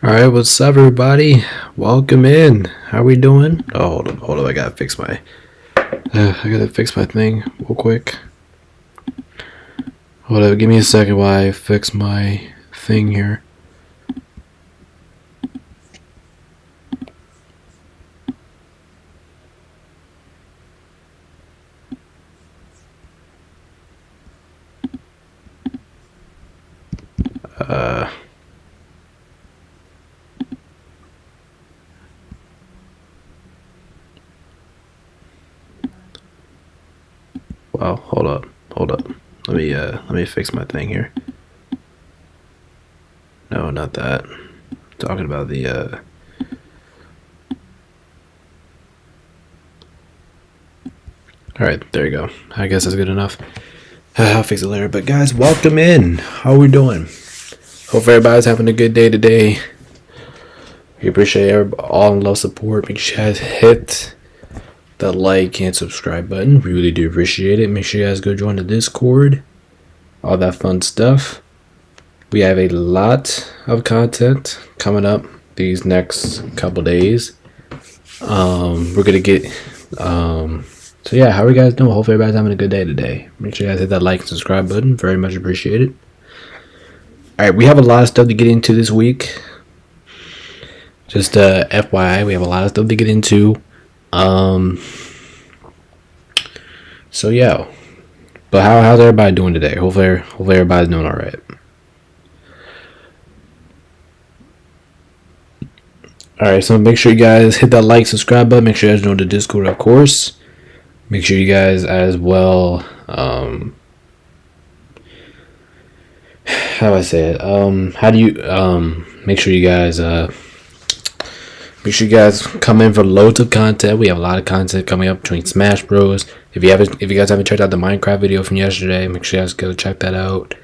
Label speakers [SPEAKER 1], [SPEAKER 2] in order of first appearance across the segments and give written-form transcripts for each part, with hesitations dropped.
[SPEAKER 1] All right, what's up, everybody? Welcome in. How we doing? Oh, hold up. I gotta fix my thing real quick. Hold up, give me a second while I fix my thing here. Well, hold up. Let me fix my thing here. No, not that. I'm talking about the All right, there you go. I guess that's good enough. I'll fix it later. But guys, welcome in. How we doing? Hope everybody's having a good day today. We appreciate all the love support. Make sure you guys hit the like and subscribe button. We really do appreciate it. Make sure you guys go join the Discord. All that fun stuff. We have a lot of content coming up these next couple days. We're gonna get so yeah, how are you guys doing? Hopefully everybody's having a good day today. Make sure you guys hit that like and subscribe button. Very much appreciated. Alright, we have a lot of stuff to get into this week. Just FYI, we have a lot of stuff to get into. So yeah. But how's everybody doing today? Hopefully everybody's doing alright. Alright, so make sure you guys hit that like, subscribe button. Make sure you guys join the Discord, of course. Make sure you guys as well, how do I say it? Make sure you guys come in for loads of content. We have a lot of content coming up between Smash Bros. If you guys haven't checked out the Minecraft video from yesterday, make sure you guys go check that out.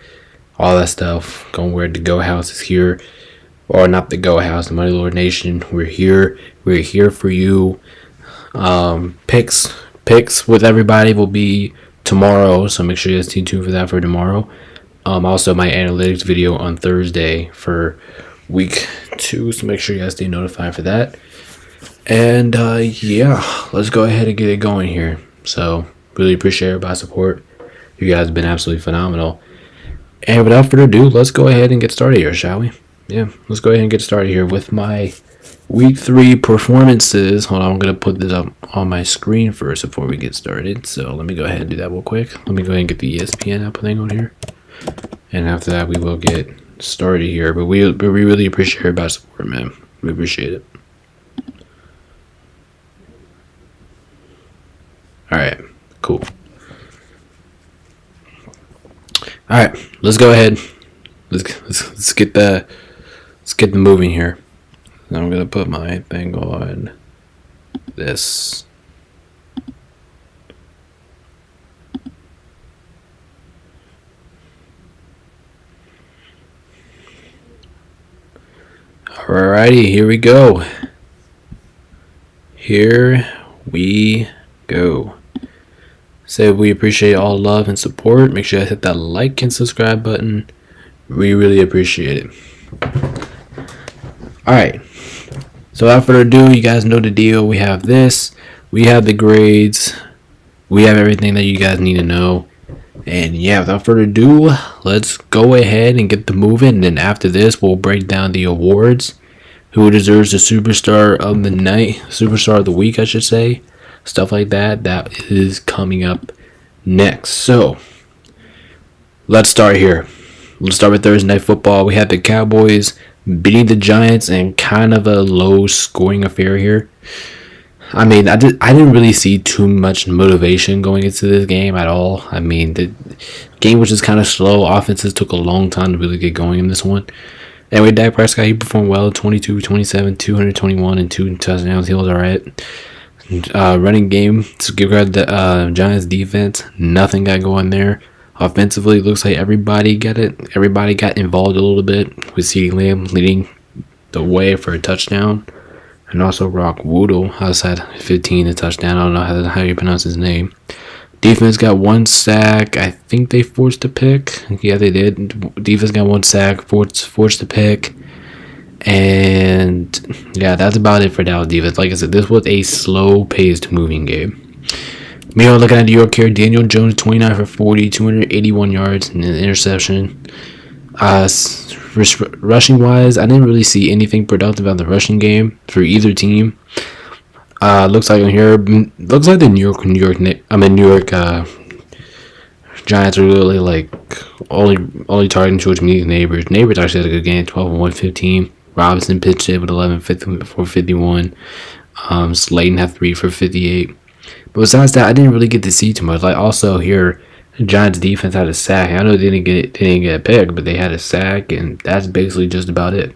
[SPEAKER 1] All that stuff. Going where the Go House is here. Or not the Go House, the Money Lord Nation. We're here. We're here for you. Picks with everybody will be tomorrow, so make sure you guys stay tuned for that for tomorrow. Also my analytics video on Thursday for week 2, so make sure you guys stay notified for that. And yeah, let's go ahead and get it going here. So really appreciate everybody's support. You guys have been absolutely phenomenal. And without further ado, let's go ahead and get started here, shall we? Yeah, let's go ahead and get started here with my week 3 performances. Hold on, I'm going to put this up on my screen first before we get started. So let me go ahead and do that real quick. Let me go ahead and get the ESPN app thing on here. And after that, we will get started here. But we really appreciate everybody's support, man. We appreciate it. Alright, cool. Alright, let's go ahead. Let's get the moving here. Now I'm gonna put my thing on this. Alrighty, here we go. So we appreciate all love and support. Make sure you hit that like and subscribe button. We really appreciate it. Alright. So without further ado, you guys know the deal. We have this. We have the grades. We have everything that you guys need to know. And yeah, without further ado, let's go ahead and get the moving. And then after this, we'll break down the awards. Who deserves the superstar of the night, superstar of the week, I should say. Stuff like that. That is coming up next. So let's start here. Let's start with Thursday Night Football. We had the Cowboys beating the Giants in kind of a low scoring affair here. I mean, I didn't really see too much motivation going into this game at all. I mean, the game was just kind of slow. Offenses took a long time to really get going in this one. Anyway, Dak Prescott, he performed well. 22, 27, 221, and 2 touchdowns. He was all right. Running game, to give credit to the Giants defense, nothing got going there. Offensively, it looks like everybody got involved a little bit, with CeeDee Lamb leading the way for a touchdown. And also Rock Woodle outside 15 a touchdown. I don't know how you pronounce his name. Defense got 1 sack. I think they forced a pick. Yeah, they did. Defense got 1 sack, forced a pick. And yeah, that's about it for Dallas defense. Like I said, this was a slow-paced moving game. Meanwhile, looking at New York here, Daniel Jones, 29 for 40, 281 yards, and an interception. Rushing wise, I didn't really see anything productive on the rushing game for either team. Looks like the New York Giants are really like only targeting George Meade's Neighbors. Neighbors actually had a good game, 12 and 115. Robinson pitched it with 11 for 51. Slayton had 3 for 58. But besides that, I didn't really get to see too much. Like also here, the Giants defense had a sack. I know they didn't get a pick, but they had a sack, and that's basically just about it.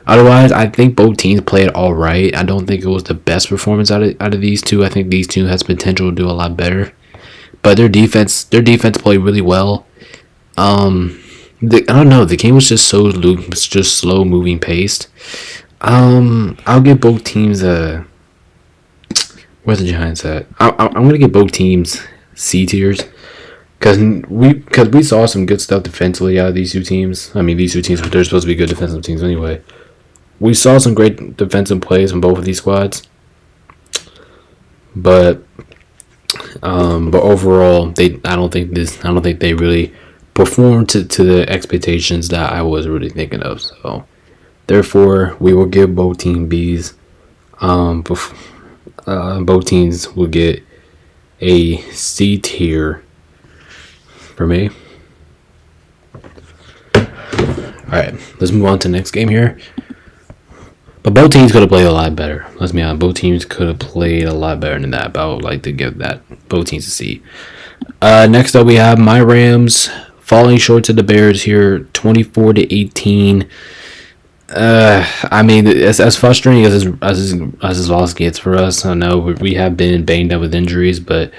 [SPEAKER 1] Otherwise, I think both teams played all right. I don't think it was the best performance out of these two. I think these two has potential to do a lot better. But their defense played really well. I don't know. The game was just slow moving paced. I'll give both teams a. Where's the Giants at? I'm gonna give both teams C tiers because we saw some good stuff defensively out of these two teams. I mean, these two teams they're supposed to be good defensive teams anyway. We saw some great defensive plays from both of these squads, but overall, I don't think they really performed to the expectations that I was really thinking of. So, therefore, we will give both teams B's. Both teams will get a C tier for me. Alright, let's move on to the next game here. But both teams could have played a lot better. Let's be honest, both teams could have played a lot better than that. But I would like to give both teams a C. Next up, we have my Rams falling short to the Bears here, 24-18. I mean, as frustrating as his loss gets for us, I know we have been banged up with injuries, but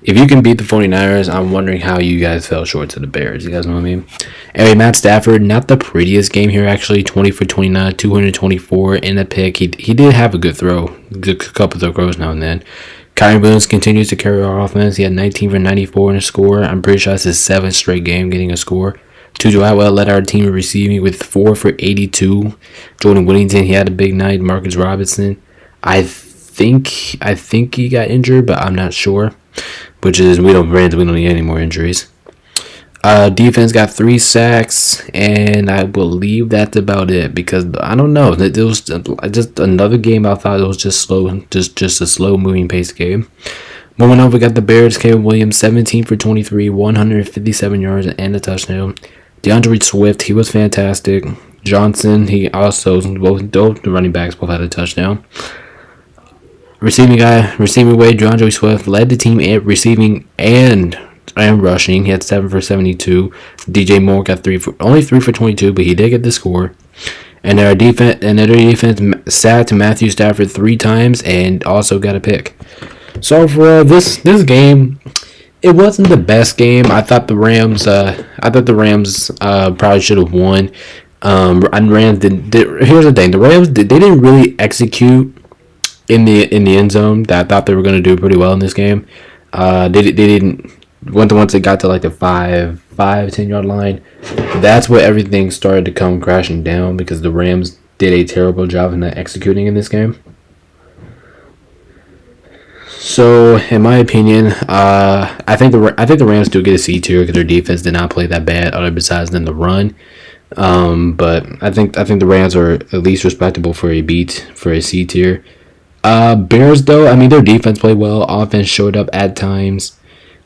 [SPEAKER 1] if you can beat the 49ers, I'm wondering how you guys fell short to the Bears. You guys know what I mean? Anyway, Matt Stafford, not the prettiest game here, actually. 20 for 29, 224 in a pick. He did have a good throw, a couple of throws now and then. Kyrie Williams continues to carry our offense. He had 19 for 94 in a score. I'm pretty sure that's his 7th straight game getting a score. Tutu Atwell led our team in receiving with 4 for 82. Jordan Whittington, he had a big night. Marcus Robinson, I think he got injured, but I'm not sure. Which is we don't need any more injuries. Defense got 3 sacks, and I believe that's about it because I don't know. It was just another game. I thought it was just slow, just a slow moving pace game. Moving on, we got the Bears. Caleb Williams, 17 for 23, 157 yards and a touchdown. DeAndre Swift, he was fantastic. Johnson, he also both the running backs both had a touchdown. Receiving way, DeAndre Swift led the team at receiving and rushing. He had 7 for 72. DJ Moore got only 3 for 22, but he did get the score. And their defense sacked Matthew Stafford 3 times and also got a pick. So for this game, it wasn't the best game. I thought the Rams probably should have won. And Rams here's the thing: the Rams they didn't really execute in the end zone that I thought they were going to do pretty well in this game. They didn't. Once it got to like the 10 yard line, that's where everything started to come crashing down because the Rams did a terrible job in executing in this game. So, in my opinion, I think the Rams do get a C tier because their defense did not play that bad, other besides than the run. But I think the Rams are at least respectable for a C tier. Bears though, I mean their defense played well. Offense showed up at times.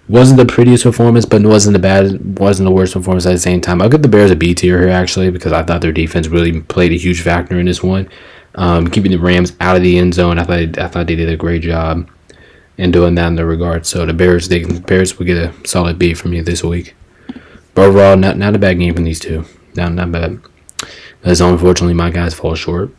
[SPEAKER 1] Wasn't the prettiest performance, but wasn't the worst performance at the same time. I'll give the Bears a B tier here actually because I thought their defense really played a huge factor in this one. Keeping the Rams out of the end zone, I thought they did a great job in doing that in the regard. So the Bears will get a solid B from me this week. But overall, not a bad game from these two. Not bad. As unfortunately my guys fall short.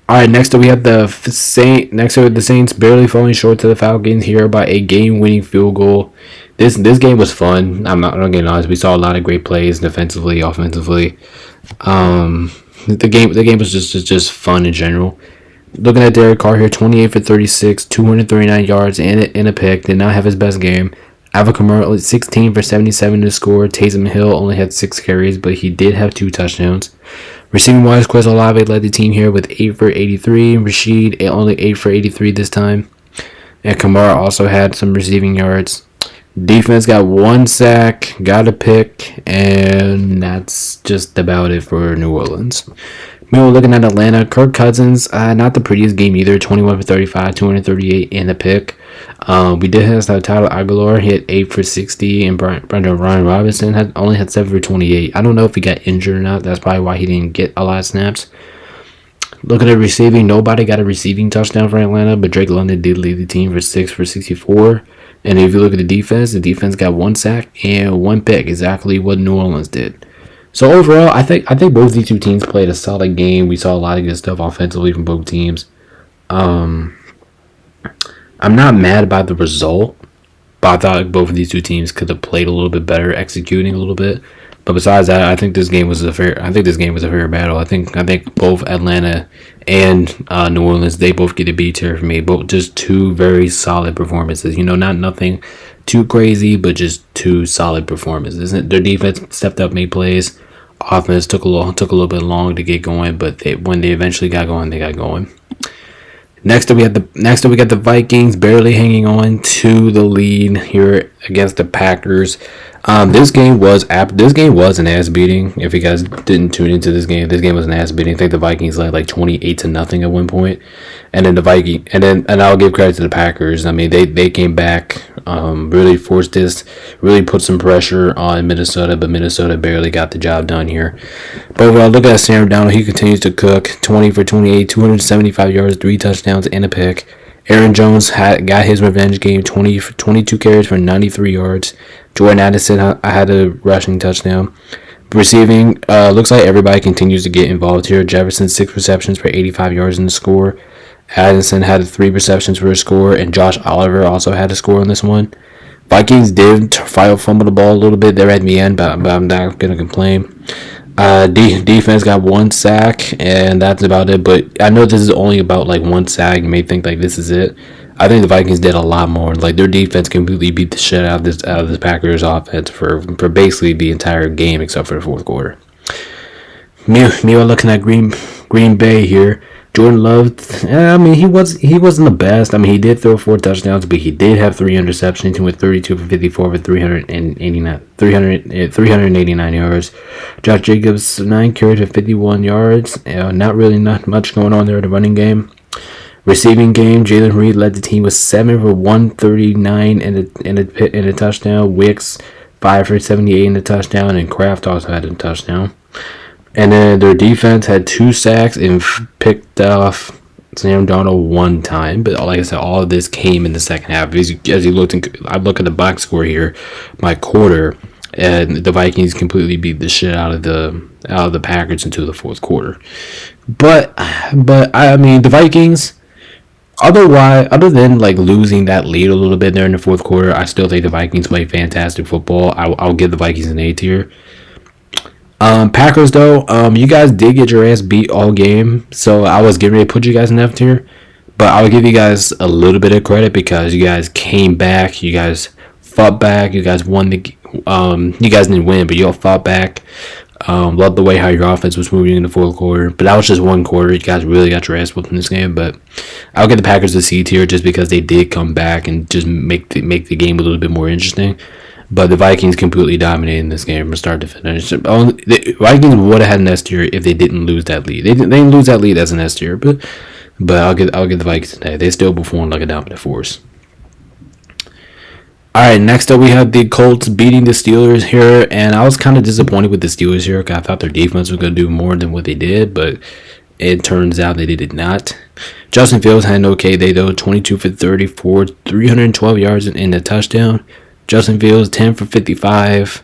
[SPEAKER 1] All right, next up we have the Saints barely falling short to the Falcons here by a game-winning field goal. This game was fun. I'm not getting honest. We saw a lot of great plays defensively, offensively. The game was just fun in general. Looking at Derek Carr here, 28 for 36, 239 yards and a pick. Did not have his best game. Alvin Kamara, 16 for 77 to score. Taysom Hill only had 6 carries, but he did have 2 touchdowns. Receiving wise, Chris Olave led the team here with 8 for 83. Rashid only 8 for 83 this time. And Kamara also had some receiving yards. Defense got 1 sack, got a pick, and that's just about it for New Orleans. We were looking at Atlanta. Kirk Cousins, not the prettiest game either. 21 for 35, 238, and a pick. We did have Tyler Aguilar. He had 8 for 60, and Ryan Robinson only had 7 for 28. I don't know if he got injured or not. That's probably why he didn't get a lot of snaps. Looking at receiving, nobody got a receiving touchdown for Atlanta, but Drake London did lead the team for 6 for 64. And if you look at the defense got 1 sack and 1 pick, exactly what New Orleans did. So overall, I think both these two teams played a solid game. We saw a lot of good stuff offensively from both teams. I'm not mad about the result, but I thought both of these two teams could have played a little bit better, executing a little bit. But besides that, I think this game was a fair battle. I think both Atlanta and New Orleans, they both get a B tier for me. Both just two very solid performances. Not nothing too crazy, but just two solid performances. Their defense stepped up, made plays. Offense took a little bit long to get going, but when they eventually got going, they got going. Next up, we got the Vikings barely hanging on to the lead here against the Packers. This game was an ass beating. If you guys didn't tune into this game was an ass beating. I think the Vikings led like 28-0 at one point, and then I'll give credit to the Packers. I mean, they came back, really forced this, really put some pressure on Minnesota, but Minnesota barely got the job done here. But overall, look at Sam Darnold. He continues to cook. 20 for 28, 275 yards, 3 touchdowns, and a pick. Aaron Jones got his revenge game. 22 carries for 93 yards. Jordan Addison had a rushing touchdown. Receiving, looks like everybody continues to get involved here. Jefferson, 6 receptions for 85 yards in the score. Addison had 3 receptions for a score, and Josh Oliver also had a score on this one. Vikings did fumble the ball a little bit there at the end, but I'm not going to complain. Defense got 1 sack, and that's about it. But I know this is only about like 1 sack. You may think like this is it. I think the Vikings did a lot more. Like their defense completely beat the shit out of this Packers offense for basically the entire game except for the fourth quarter. Meanwhile, looking at Green Bay here, Jordan Love. I mean, he wasn't the best. I mean, he did throw 4 touchdowns, but he did have 3 interceptions. He went 32 for 54 with 389 yards. Josh Jacobs 9 carries for 51 yards. Not much going on there in the running game. Receiving game, Jalen Reed led the team with 7 for 139 in a touchdown. Wicks 5 for 78 in a touchdown, and Kraft also had a touchdown. And then their defense had 2 sacks and picked off Sam Darnold 1 time. But like I said, all of this came in the second half. As you looked, I look at the box score here, my quarter, and the Vikings completely beat the shit out of the Packers into the fourth quarter. But I mean, the Vikings. Other than like losing that lead a little bit there in the fourth quarter, I still think the Vikings play fantastic football. I'll give the Vikings an A tier. Packers though, you guys did get your ass beat all game, so I was getting ready to put you guys in F tier, but I'll give you guys a little bit of credit because you guys came back, you guys fought back, you guys won the. You guys didn't win, but you all fought back. Loved the way how your offense was moving in the fourth quarter, but that was just 1 quarter. You guys really got your ass whooped in this game, but I'll give the Packers a C tier just because they did come back and just make the game a little bit more interesting. But the Vikings completely dominated this game from start to finish. The Vikings would have had an S tier if they didn't lose that lead. They didn't lose that lead as an S tier, but I'll give the Vikings today. They still performed like a dominant force. Alright, next up we have the Colts beating the Steelers here, and I was kind of disappointed with the Steelers here because I thought their defense was going to do more than what they did, but it turns out they did not. Justin Fields had an okay day though, 22 for 34, 312 yards in a touchdown. Justin Fields 10 for 55.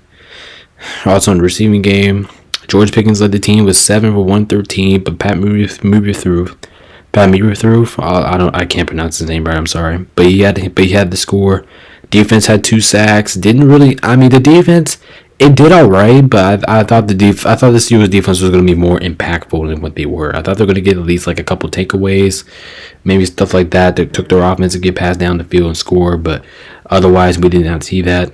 [SPEAKER 1] Also in the receiving game, George Pickens led the team with 7 for 113, but Pat Muehrthrough, I can't pronounce his name right, I'm sorry, but he had the score. Defense had 2 sacks. The defense, it did all right, but I thought the Steelers defense was going to be more impactful than what they were. I thought they were going to get at least like a couple takeaways, maybe stuff like that took their offense to get passed down the field and score, but otherwise we did not see that.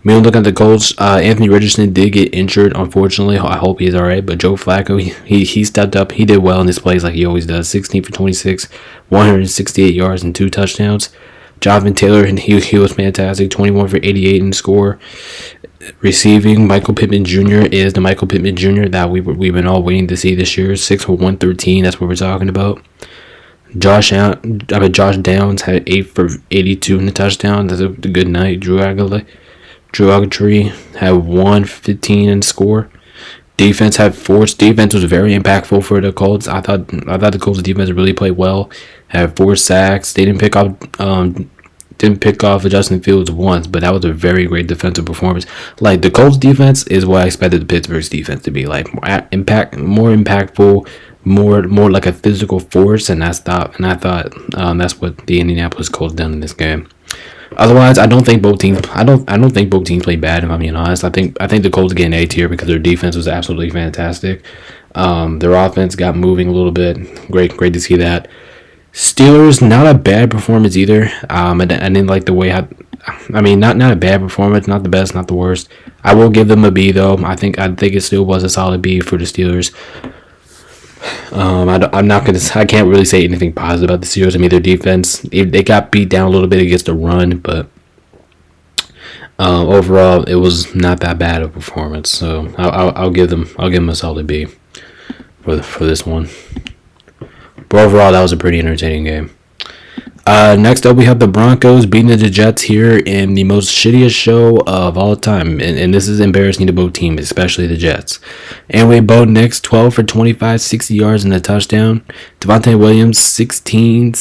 [SPEAKER 1] We look at the Colts. Anthony Richardson did get injured, unfortunately. I hope he's all right. But Joe Flacco, he stepped up. He did well in his plays like he always does. 16 for 26, 168 yards and 2 touchdowns. Jonathan Taylor, he was fantastic. 21 for 88 in the score. Receiving, Michael Pittman Jr. is the Michael Pittman Jr. that we've been all waiting to see this year. 6 for 113. That's what we're talking about. Josh Downs had 8 for 82 in the touchdown. That's a good night. Drew Ogletree had 115 in the score. Defense had forced. Defense was very impactful for the Colts. I thought the Colts defense really played well. Had 4 sacks. They didn't pick off Justin Fields once, but that was a very great defensive performance. Like, the Colts defense is what I expected the Pittsburgh's defense to be, like more impactful, more like a physical force, and I thought that's what the Indianapolis Colts done in this game. Otherwise, I don't think both teams played bad, if I'm being honest. I think the Colts get an A tier because their defense was absolutely fantastic. Their offense got moving a little bit. Great to see that. Steelers, not a bad performance either. I didn't like the way not a bad performance, not the best, not the worst. I will give them a B though. I think it still was a solid B for the Steelers. I can't really say anything positive about the Steelers. I mean, their defense, they got beat down a little bit against the run, but overall it was not that bad of a performance. So I'll give them a solid B for this one. But overall, that was a pretty entertaining game. Next up, we have the Broncos beating the Jets here in the most shittiest show of all time. And this is embarrassing to both teams, especially the Jets. Anyway, Bo Nix, 12 for 25, 60 yards and a touchdown. Devontae Williams, 16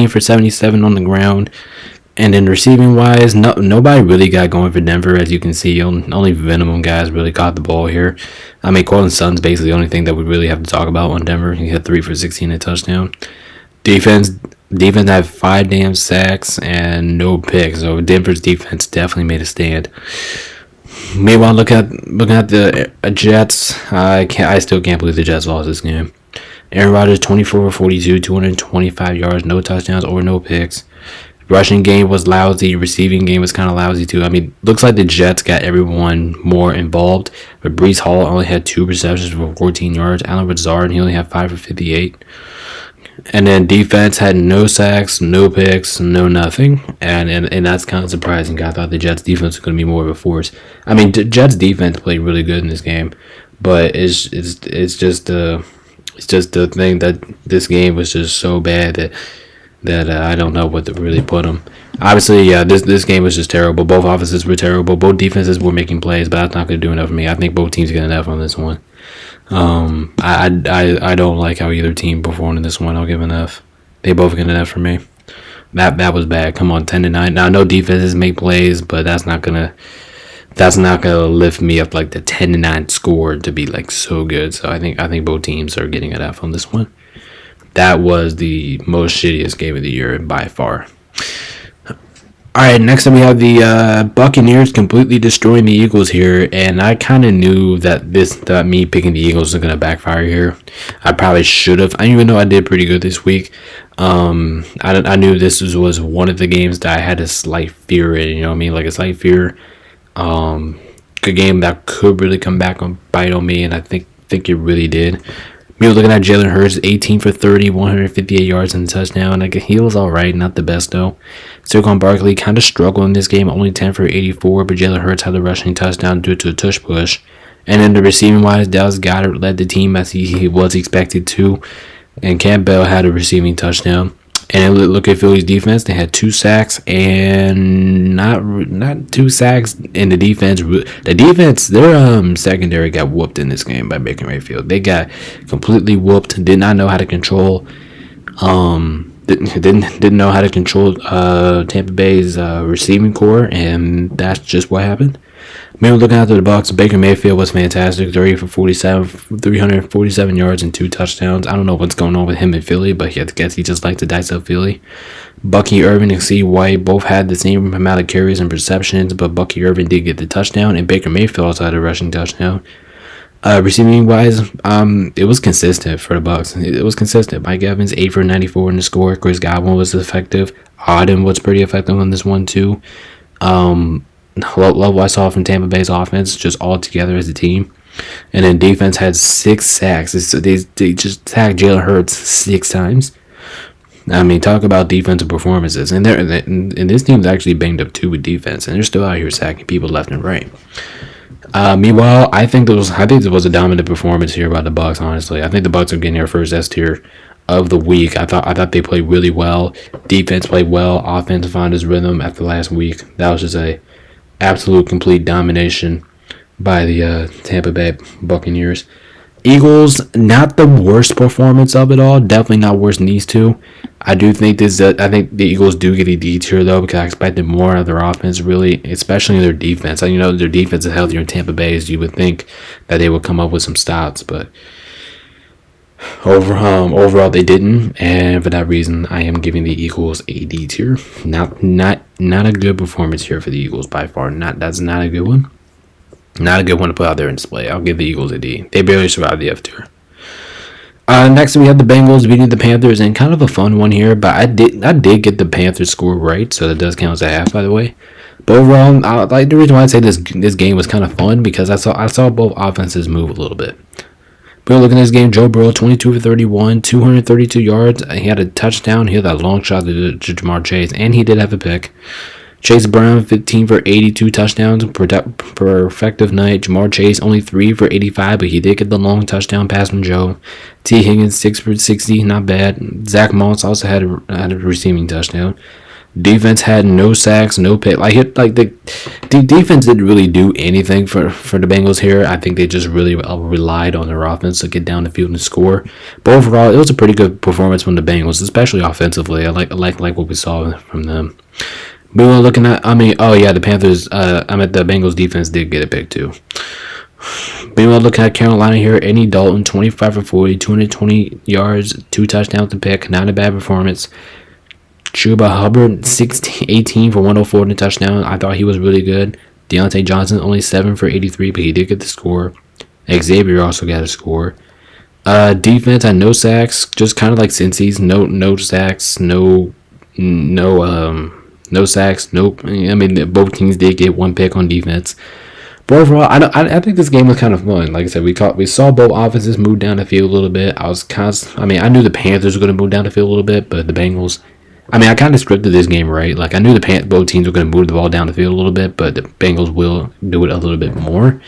[SPEAKER 1] for 77 on the ground. And then receiving wise, nobody really got going for Denver, as you can see. Only minimum guys really caught the ball here. I mean, Cortland Sutton's basically the only thing that we really have to talk about on Denver. He had 3 for 16 and a touchdown. Defense had 5 damn sacks and no picks. So Denver's defense definitely made a stand. Meanwhile, looking at the Jets, I still can't believe the Jets lost this game. Aaron Rodgers, 24 for 42, 225 yards, no touchdowns or no picks. Rushing game was lousy. Receiving game was kind of lousy too. I mean, looks like the Jets got everyone more involved. But Breece Hall only had 2 receptions for 14 yards. Allen Lazard, he only had 5 for 58. And then defense had no sacks, no picks, no nothing. And that's kind of surprising. I thought the Jets defense was going to be more of a force. I mean, the Jets defense played really good in this game. But it's just the thing that this game was just so bad that I don't know what to really put them. Obviously, yeah, this game was just terrible. Both offenses were terrible. Both defenses were making plays, but that's not going to do enough for me. I think both teams get enough on this one. I don't like how either team performed in this one. I'll give enough. They both get enough for me. That was bad. Come on, 10-9. Now I know defenses make plays, but that's not gonna lift me up like the 10-9 score to be like so good. So I think both teams are getting enough on this one. That was the most shittiest game of the year by far. Alright, next up we have the Buccaneers completely destroying the Eagles here, and I kind of knew that me picking the Eagles was going to backfire here. I probably should have. I even know I did pretty good this week. I knew this was one of the games that I had a slight fear in, you know what I mean? Like a slight fear. Good game that could really come back and bite on me, and I think it really did. We were looking at Jalen Hurts, 18 for 30, 158 yards and a touchdown. Like, he was all right, not the best though. Saquon Barkley kind of struggled in this game, only 10 for 84, but Jalen Hurts had the rushing touchdown due to a tush push. And then the receiving wise, Dallas Goedert led the team as he was expected to, and Cam Bell had a receiving touchdown. And look at Philly's defense; they had 2 sacks and not 2 sacks in the defense. The defense, their secondary got whooped in this game by Baker Mayfield. They got completely whooped. Did not know how to control. Didn't know how to control Tampa Bay's receiving core, and that's just what happened. Maybe looking after the Bucks, Baker Mayfield was fantastic. 30 for 47, 347 yards and 2 touchdowns. I don't know what's going on with him in Philly, but I guess he just likes to dice up Philly. Bucky Irvin and C. White both had the same amount of carries and receptions, but Bucky Irvin did get the touchdown, and Baker Mayfield also had a rushing touchdown. Receiving wise, it was consistent for the Bucks. It was consistent. Mike Evans, 8 for 94 in the score. Chris Godwin was effective. Auden was pretty effective on this one too. love what I saw from Tampa Bay's offense, just all together as a team. And then defense had 6 sacks. They just sacked Jalen Hurts 6 times. I mean, talk about defensive performances. And this team's actually banged up too with defense, and they're still out here sacking people left and right. Meanwhile, I think there was a dominant performance here by the Bucs. Honestly, I think the Bucs are getting their first S tier of the week. I thought they played really well. Defense played well. Offense found its rhythm after last week. That was just a absolute complete domination by the Tampa Bay Buccaneers. Eagles, not the worst performance of it all. Definitely not worse than these two. I think the Eagles do get a D tier though, because I expected more of their offense, really, especially their defense. You know, their defense is healthier in Tampa Bay, as you would think that they would come up with some stops, but overall they didn't, and for that reason, I am giving the Eagles a D tier. Not a good performance here for the Eagles by far. That's not a good one. Not a good one to put out there and display. I'll give the Eagles a D. They barely survived the F tier. Next, we have the Bengals beating the Panthers, and kind of a fun one here, but I did get the Panthers score right, so that does count as a half, by the way. But overall, the reason why I say this game was kind of fun, because I saw both offenses move a little bit. But looking at this game, Joe Burrow, 22 for 31, 232 yards. He had a touchdown. He had that long shot to Ja'Marr Chase, and he did have a pick. Chase Brown, 15 for 82 touchdowns per effective night. Ja'Marr Chase, only 3 for 85, but he did get the long touchdown pass from Joe. T. Higgins, 6 for 60, not bad. Zach Moss also had a receiving touchdown. Defense had no sacks, no pick. The defense didn't really do anything for the Bengals here. I think they just really relied on their offense to get down the field and score. But overall, it was a pretty good performance from the Bengals, especially offensively. I like what we saw from them. We were looking at, the Panthers, the Bengals defense did get a pick too. We were looking at Carolina here. Andy Dalton, 25 for 40, 220 yards, 2 touchdowns to pick. Not a bad performance. Chuba Hubbard, 18 for 104 and a touchdown. I thought he was really good. Deontay Johnson, only 7 for 83, but he did get the score. Xavier also got a score. Defense had no sacks, just kind of like Cincy's. No sacks, no sacks, nope. I mean, both teams did get 1 pick on defense. But overall, I think this game was kind of fun. Like I said, we saw both offenses move down the field a little bit. I knew the Panthers were going to move down the field a little bit, but the Bengals, I kind of scripted this game right. Like, I knew both teams were going to move the ball down the field a little bit, but the Bengals will do it a little bit more.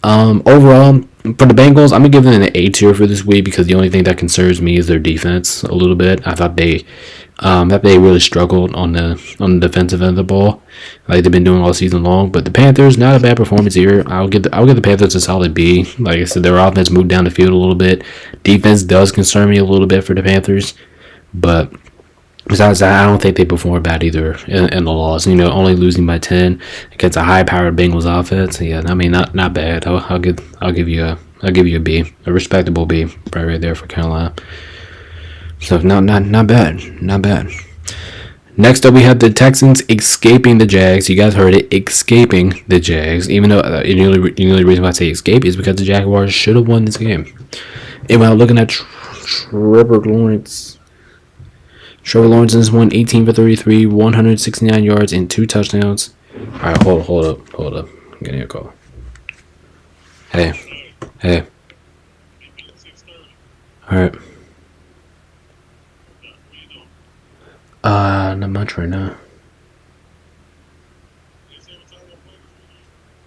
[SPEAKER 1] Overall, for the Bengals, I'm going to give them an A tier for this week, because the only thing that concerns me is their defense a little bit. I thought they really struggled on the defensive end of the ball, like they've been doing all season long. But the Panthers, not a bad performance here. I'll give the Panthers a solid B. Like I said, their offense moved down the field a little bit. Defense does concern me a little bit for the Panthers, but besides that, I don't think they performed bad either in the loss. Only losing by 10 against a high-powered Bengals offense. Yeah, not bad. I'll give you a B, a respectable B, right there for Carolina. So not bad. Next up, we have the Texans escaping the Jags. You guys heard it, escaping the Jags. Even though the only reason why I say escape is because the Jaguars should have won this game. And when I'm looking at Trevor Lawrence. Trevor Lawrence has won 18 for 33, 169 yards, and 2 touchdowns. All right, hold up. I'm getting a call. Hey. All right. Not much right now.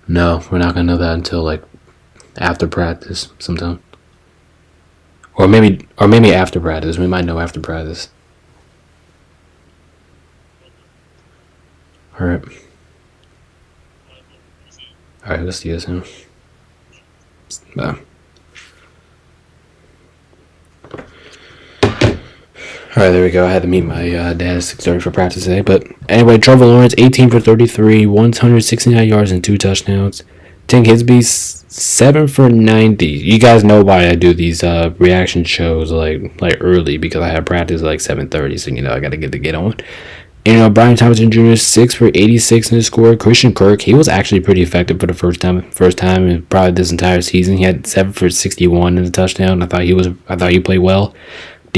[SPEAKER 1] No, we're not gonna know that until after practice sometime. Or maybe after practice. We might know after practice. Alright, let's do this now. Bye. Alright, there we go. I had to meet my dad at 6:30 for practice today. But anyway, Trevor Lawrence, 18 for 33, 169 yards and 2 touchdowns. Tank Higsby, 7 for 90. You guys know why I do these reaction shows like early, because I have practice at 7:30, so I got to get on. And Brian Thompson Jr., 6 for 86 in the score. Christian Kirk, he was actually pretty effective for the first time in probably this entire season. He had 7 for 61 in the touchdown. I thought he played well.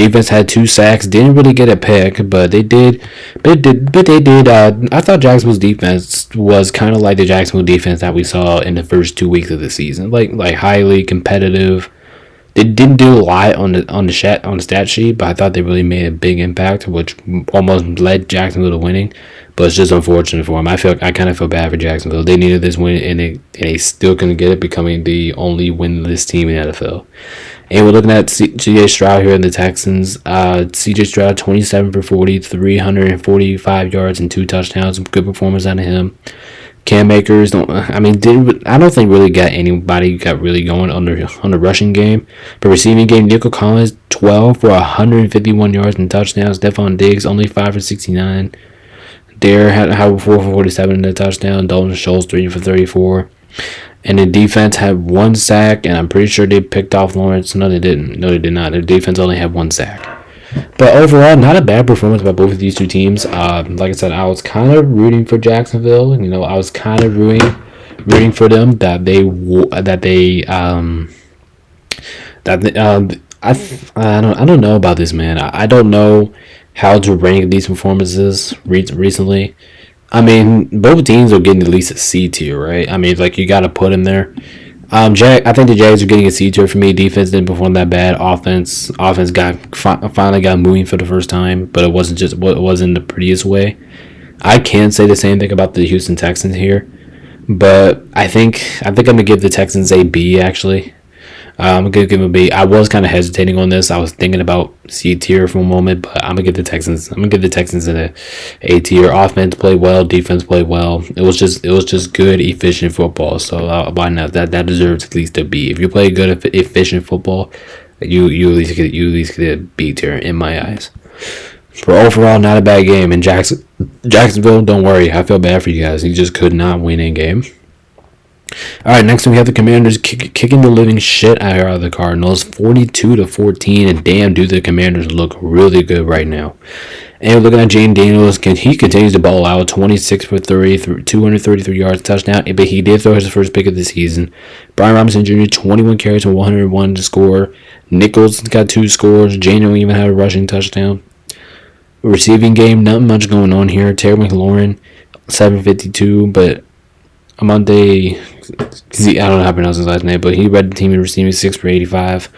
[SPEAKER 1] Defense had 2 sacks. Didn't really get a pick, but they did. I thought Jacksonville's defense was kind of like the Jacksonville defense that we saw in the first 2 weeks of the season, like highly competitive. They didn't do a lot on the stat sheet, but I thought they really made a big impact, which almost led Jacksonville to winning. But it's just unfortunate for them. I kind of feel bad for Jacksonville. They needed this win, and they still couldn't get it, becoming the only winless team in the NFL. And we're looking at C.J. Stroud here in the Texans. C.J. Stroud, 27 for 40, 345 yards and 2 touchdowns. Good performance out of him. Cam Akers, I don't think really got anybody got really going on the rushing game. But receiving game, Nico Collins, 12 for 151 yards and touchdowns. Stephon Diggs, only 5 for 69. Dare had 4 for 47 in the touchdown. Dalton Schultz, 3 for 34. And the defense had 1 sack, and I'm pretty sure they picked off Lawrence. No, they didn't. No, they did not. The defense only had 1 sack. But overall, not a bad performance by both of these two teams. Like I said, I was kind of rooting for Jacksonville. I was kind of rooting for them I don't know about this, man. I don't know how to rank these performances recently. Both teams are getting at least a C tier, right? You got to put them there. I think the Jags are getting a C tier for me. Defense didn't perform that bad. Offense finally got moving for the first time, but it wasn't the prettiest way. I can't say the same thing about the Houston Texans here, but I think I'm gonna give the Texans a B actually. I'm gonna give them a B. I was kind of hesitating on this. I was thinking about C tier for a moment, but I'm gonna give the Texans an A tier. Offense played well, defense played well. It was just good, efficient football. So why not? That deserves at least a B. If you play good, efficient football, you at least get a B tier in my eyes. For overall, not a bad game. And Jacksonville, don't worry. I feel bad for you guys. You just could not win in game. All right, next we have the Commanders kicking the living shit out of the Cardinals, 42-14, and damn, do the Commanders look really good right now. And we're looking at Jane Daniels. He continues to ball out, 26 for 30, 233 yards, touchdown, but he did throw his first pick of the season. Brian Robinson Jr., 21 carries and 101 to score. Nichols got 2 scores. Jane even had a rushing touchdown. Receiving game, not much going on here. Terry McLaurin, 752, but Amante, I don't know how to pronounce his last name, but he led the team in receiving, 6 for 85.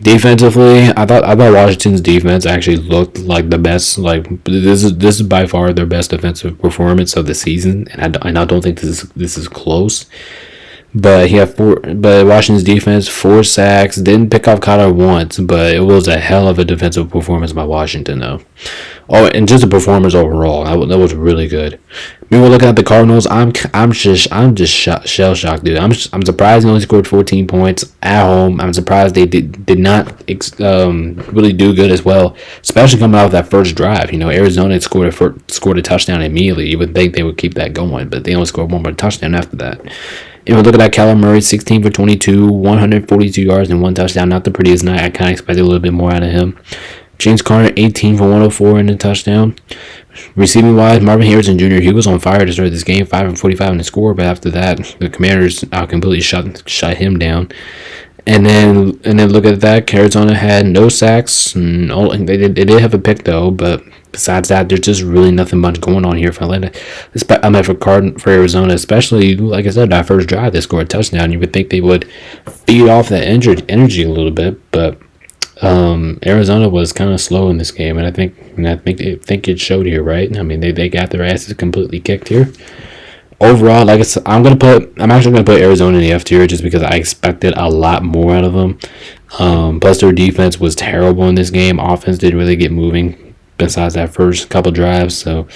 [SPEAKER 1] Defensively, I thought Washington's defense actually looked like the best. Like this is by far their best defensive performance of the season, and I don't think this is close. But Washington's defense, 4 sacks, didn't pick off Cotter once, but it was a hell of a defensive performance by Washington, though. Oh, and just a performance overall, that was really good. We were looking at the Cardinals. I'm just shell shocked, dude. I'm surprised they only scored 14 points at home. I'm surprised they did not really do good as well, especially coming out of that first drive. Arizona scored a touchdown immediately. You would think they would keep that going, but they only scored one more touchdown after that. And we're looking at Kyler Murray, 16 for 22, 142 yards and 1 touchdown. Not the prettiest night. I kind of expected a little bit more out of him. James Conner, 18 for 104 in the touchdown. Receiving wise, Marvin Harrison Jr., he was on fire to start this game, 5 for 45 in the score, but after that, the Commanders completely shut him down. And then look at that. Arizona had no sacks. They did have a pick though, but besides that, there's just really nothing much going on here for Atlanta. For Arizona, especially like I said, that first drive they scored a touchdown. You would think they would feed off that energy a little bit, but Arizona was kind of slow in this game, and I think it showed here, right? They got their asses completely kicked here. Overall, like I said, I'm actually gonna put Arizona in the F tier just because I expected a lot more out of them. Plus, their defense was terrible in this game. Offense didn't really get moving besides that first couple drives. So,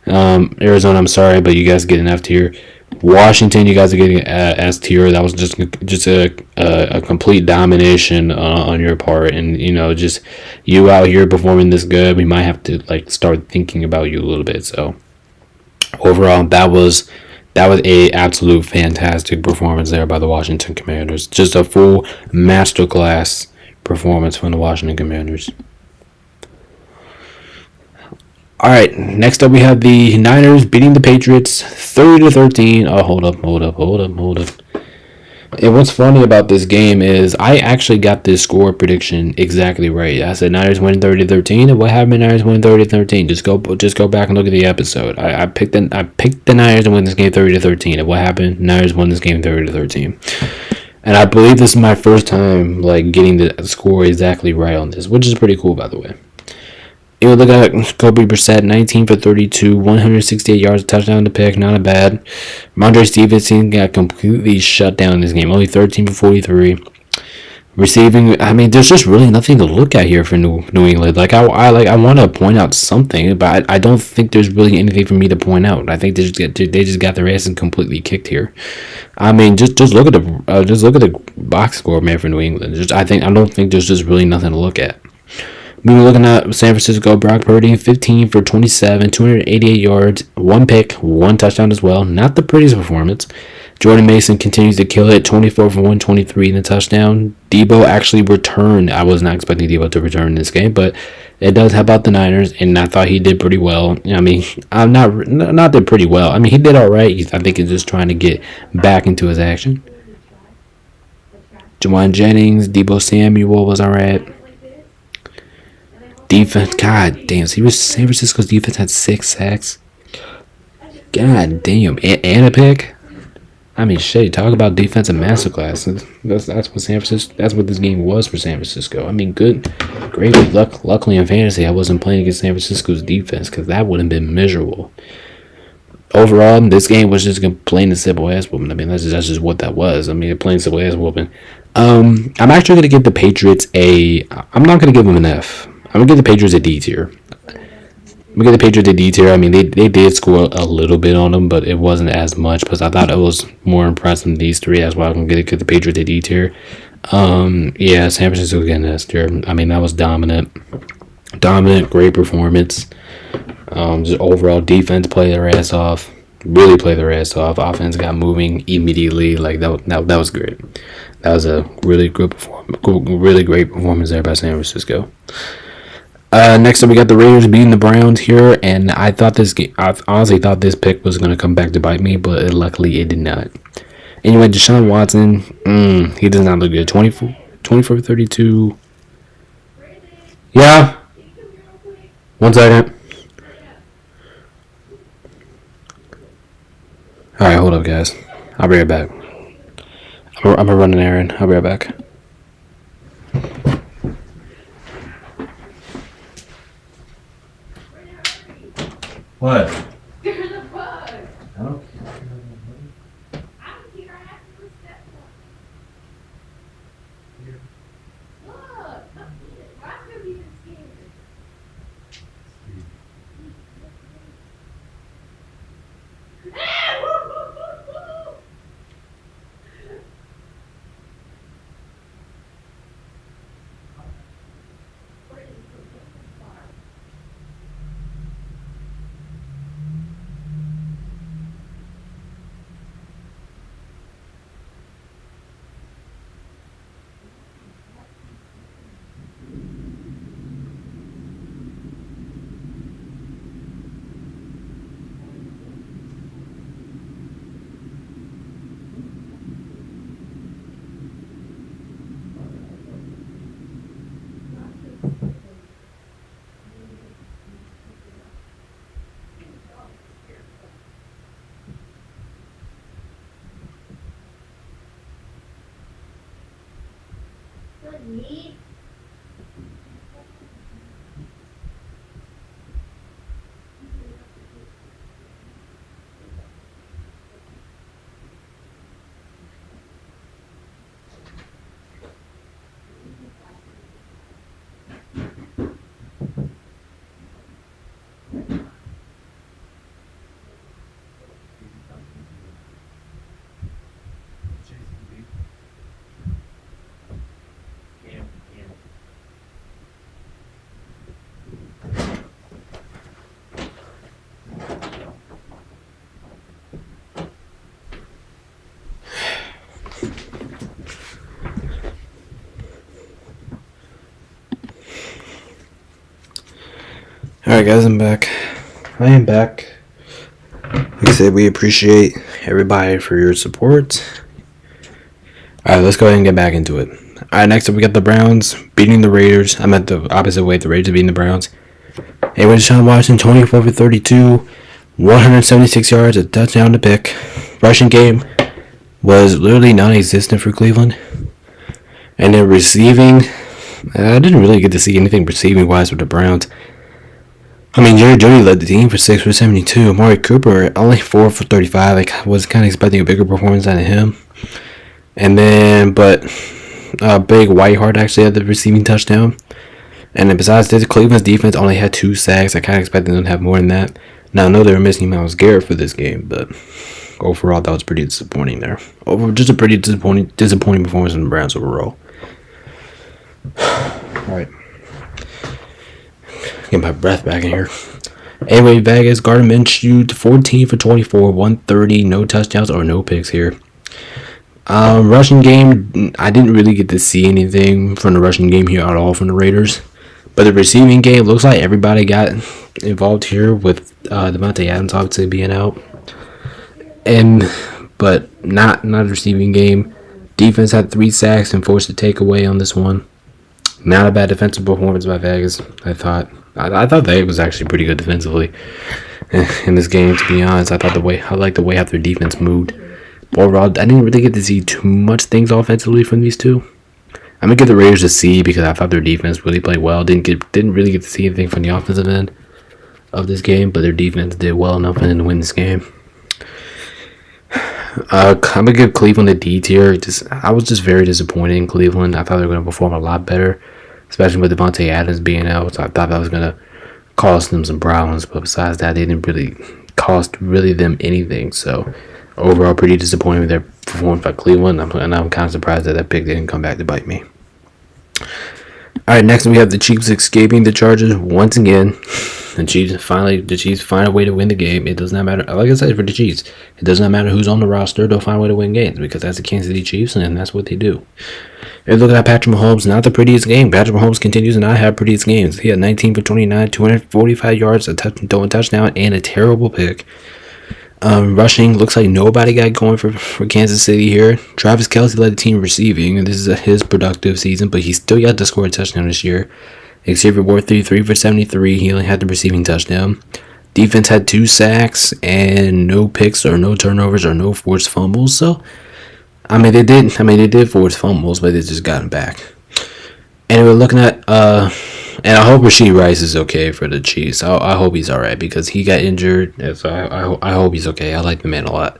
[SPEAKER 1] Arizona, I'm sorry, but you guys get an F tier. Washington, you guys are getting an S tier. That was just a complete domination on your part, and just you out here performing this good. We might have to start thinking about you a little bit. So, overall, that was a absolute fantastic performance there by the Washington Commanders. Just a full masterclass performance from the Washington Commanders. All right, next up we have the Niners beating the Patriots 30-13. Oh, hold up. And what's funny about this game is I actually got this score prediction exactly right. I said Niners win 30-13, and what happened? Niners win 30-13. Just go back and look at the episode. I picked the Niners to win this game 30-13, and what happened? Niners won this game 30-13. And I believe this is my first time like getting the score exactly right on this, which is pretty cool, by the way. You look at Kobe Brissett, 19 for 32, 168 yards, touchdown to pick, not a bad. Ramondre Stevenson got completely shut down in this game, only 13 for 43. Receiving, I mean, there's just really nothing to look at here for New England. Like I want to point out something, but I don't think there's really anything for me to point out. I think they just got their asses completely kicked here. I mean, just look at the box score, man, for New England. I don't think there's just really nothing to look at. We were looking at San Francisco. Brock Purdy, 15 for 27, 288 yards, one pick, one touchdown as well. Not the prettiest performance. Jordan Mason continues to kill it, 24 for 123 in the touchdown. Debo actually returned. I was not expecting Debo to return in this game, but it does help out the Niners, and I thought he did pretty well. I mean, I'm not did pretty well. I mean, he did all right. I think he's just trying to get back into his action. Jawan Jennings, Debo Samuel was all right. Defense, god damn, San Francisco's defense had 6 sacks. God damn, and a pick. I mean, shit, talk about defensive masterclass. That's what San Francisco. That's what this game was for San Francisco. I mean, great luck. Luckily in fantasy, I wasn't playing against San Francisco's defense because that would have been miserable. Overall, this game was just a plain and simple ass whooping. I mean, that's just what that was. I mean, a plain simple ass whooping. I'm actually gonna give the Patriots I'm not gonna give them an F. I'm going to give the Patriots a D tier. I mean, they did score a little bit on them, but it wasn't as much because I thought it was more impressive than these three. That's why I'm going to give the Patriots a D tier. Yeah, San Francisco getting an S tier. I mean, that was dominant. Great performance. Just overall defense played their ass off. Really played their ass off. Offense got moving immediately. Like that was great. That was a really good performance. Really great performance there by San Francisco. Next up, we got the Raiders beating the Browns here, and I honestly thought this pick was going to come back to bite me, but luckily it did not. Anyway, Deshaun Watson, he does not look good. 24 for 32. Yeah. 1 second. Alright, hold up, guys. I'll be right back. I'm going to run an errand. I'll be right back. What?
[SPEAKER 2] There's a bug.
[SPEAKER 1] I don't care.
[SPEAKER 2] I don't care. I have to step one. Look, why are you even scared? Me?
[SPEAKER 1] Alright, guys, I'm back. I am back. Like I said, we appreciate everybody for your support. All right, let's go ahead and get back into it. All right, next up we got the Browns beating the Raiders. I meant the opposite way. The Raiders beating the Browns. It was Deshaun Watson, 24 for 32, 176 yards, a touchdown to pick. Rushing game was literally non-existent for Cleveland. And then receiving, I didn't really get to see anything receiving-wise with the Browns. I mean, Jerry Jeudy led the team for 6 for 72. Amari Cooper, only 4 for 35. I was kind of expecting a bigger performance out of him. And then, but Big Whiteheart actually had the receiving touchdown. And then besides this, Cleveland's defense only had 2 sacks. I kind of expected them to have more than that. Now, I know they were missing Myles Garrett for this game, but overall, that was pretty disappointing there. Just a pretty disappointing performance from the Browns overall. Alright. Get my breath back in here. Anyway, Vegas, Gardner Minshew, 14 for 24, 130, no touchdowns or no picks here. Rushing game, I didn't really get to see anything from the rushing game here at all from the Raiders. But the receiving game, looks like everybody got involved here with Davante Adams obviously being out. But not the receiving game. Defense had 3 sacks and forced a takeaway on this one. Not a bad defensive performance by Vegas, I thought. I thought they was actually pretty good defensively in this game, to be honest. I liked the way how their defense moved. Overall, I didn't really get to see too much things offensively from these two. I'm gonna give the Raiders a C because I thought their defense really played well. Didn't really get to see anything from the offensive end of this game, but their defense did well enough to win this game. I'm gonna give Cleveland a D tier. I was just very disappointed in Cleveland. I thought they were gonna perform a lot better, especially with Davante Adams being out. So I thought that was gonna cost them some problems. But besides that, they didn't really cost them anything. So overall, pretty disappointed with their performance by Cleveland. And I'm kind of surprised that pick didn't come back to bite me. All right, next we have the Chiefs escaping the Chargers once again. The Chiefs find a way to win the game. It does not matter. Like I said, for the Chiefs, it does not matter who's on the roster. They'll find a way to win games because that's the Kansas City Chiefs, and that's what they do. And look at Patrick Mahomes, not the prettiest game. Patrick Mahomes continues to not have prettiest games. He had 19 for 29, 245 yards, a touchdown, and a terrible pick. Rushing, looks like nobody got going for Kansas City here. Travis Kelce led the team receiving, and this is his productive season, but he still got to score a touchdown this year. Xavier Ward 3 for 73. He only had the receiving touchdown. Defense had 2 sacks and no picks or no turnovers or no forced fumbles. So, they did force fumbles, but they just got them back. And we're looking at and I hope Rashee Rice is okay for the Chiefs. I hope he's all right because he got injured. So I hope he's okay. I like the man a lot.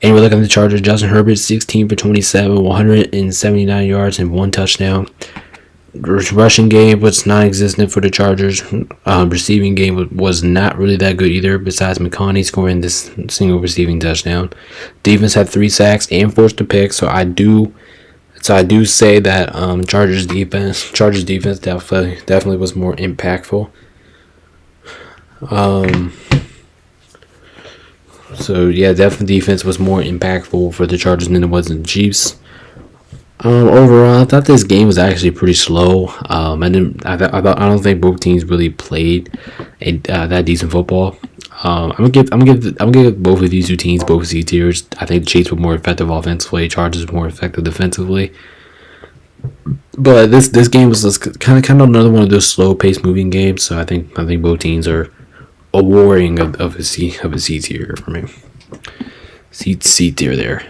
[SPEAKER 1] And we're looking at the Chargers. Justin Herbert 16 for 27, 179 yards and 1 touchdown. Rushing game was non-existent for the Chargers. Receiving game was not really that good either, besides McCowney scoring this single receiving touchdown. Defense had 3 sacks and forced a pick, so I do say that Chargers defense definitely was more impactful. So yeah, definitely defense was more impactful for the Chargers than it was in the Chiefs. Overall, I thought this game was actually pretty slow. I don't think both teams really played that decent football. I'm gonna give both of these two teams both C tiers. I think the Chiefs were more effective offensively, Chargers were more effective defensively. But this game was just kind of another one of those slow paced moving games. So I think both teams are awarding of a C tier for me. C tier there.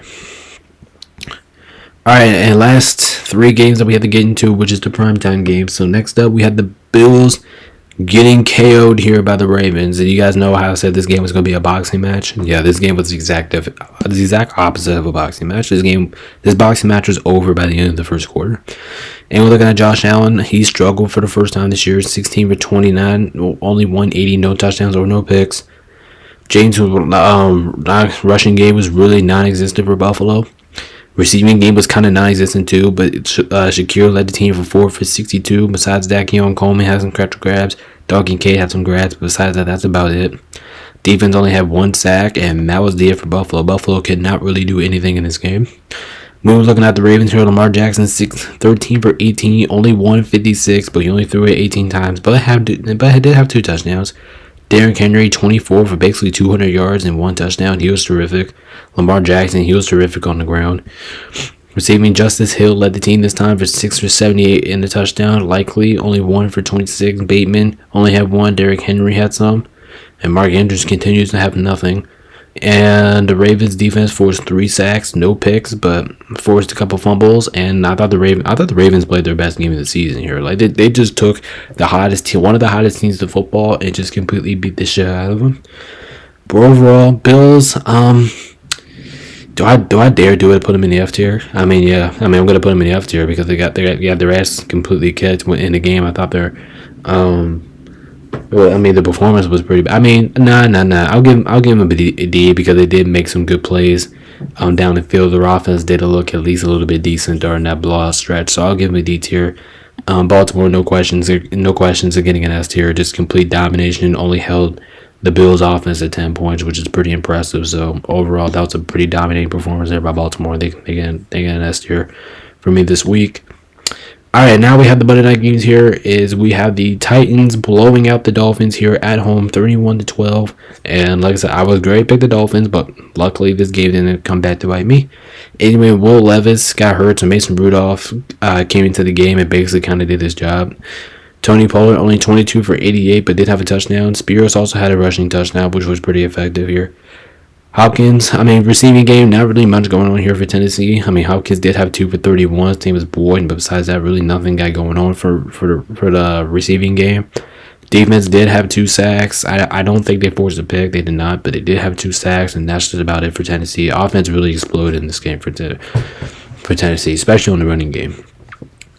[SPEAKER 1] Alright, and last 3 games that we have to get into, which is the primetime games. So next up, we had the Bills getting KO'd here by the Ravens. And you guys know how I said this game was going to be a boxing match? Yeah, this game was the exact opposite of a boxing match. This boxing match was over by the end of the first quarter. And we're looking at Josh Allen. He struggled for the first time this year. 16 for 29, only 180, no touchdowns or no picks. James' rushing game was really non-existent for Buffalo. Receiving game was kind of non-existent too, but Shakir led the team for 4 for 62. Besides that, Keon Coleman had some catch grabs. Dog and K had some grabs, but besides that, that's about it. Defense only had 1 sack, and that was it for Buffalo. Buffalo could not really do anything in this game. We were looking at the Ravens here. Lamar Jackson 13 for 18, only 156, but he only threw it 18 times. But he did have 2 touchdowns. Derrick Henry 24 for basically 200 yards and 1 touchdown. He was terrific. Lamar Jackson, he was terrific on the ground. Receiving, Justice Hill led the team this time for 6 for 78 in the touchdown. Likely only 1 for 26. Bateman only had 1. Derrick Henry had some. And Mark Andrews continues to have nothing. And the Ravens defense forced 3 sacks, no picks, but forced a couple fumbles. And I thought the Ravens played their best game of the season here. Like they just took the hottest team, one of the hottest teams in football, and just completely beat the shit out of them. But overall, Bills, do I dare do it? Put them in the F tier? I mean, yeah. I'm gonna put them in the F tier because they got their ass completely kicked in the game. I thought their the performance was pretty bad. I mean, nah. I'll give them a D because they did make some good plays down the field. Their offense did look at least a little bit decent during that blowout stretch, so I'll give them a D tier. Baltimore, no questions of getting an S tier. Just complete domination. Only held the Bills' offense at 10 points, which is pretty impressive. So overall, that was a pretty dominating performance there by Baltimore. They get an S tier for me this week. All right, now we have the Monday night games here. We have the Titans blowing out the Dolphins here at home, 31-12. And like I said, I was going to pick the Dolphins, but luckily this game didn't come back to bite me. Anyway, Will Levis got hurt, so Mason Rudolph came into the game and basically kind of did his job. Tony Pollard only 22 for 88, but did have a touchdown. Spears also had a rushing touchdown, which was pretty effective here. Hopkins, receiving game, not really much going on here for Tennessee. Hopkins did have 2 for 31. His team was Boyd, but besides that, really nothing got going on for the receiving game. Defense did have 2 sacks. I don't think they forced a pick. They did not, but they did have 2 sacks, and that's just about it for Tennessee. Offense really exploded in this game for Tennessee, especially on the running game.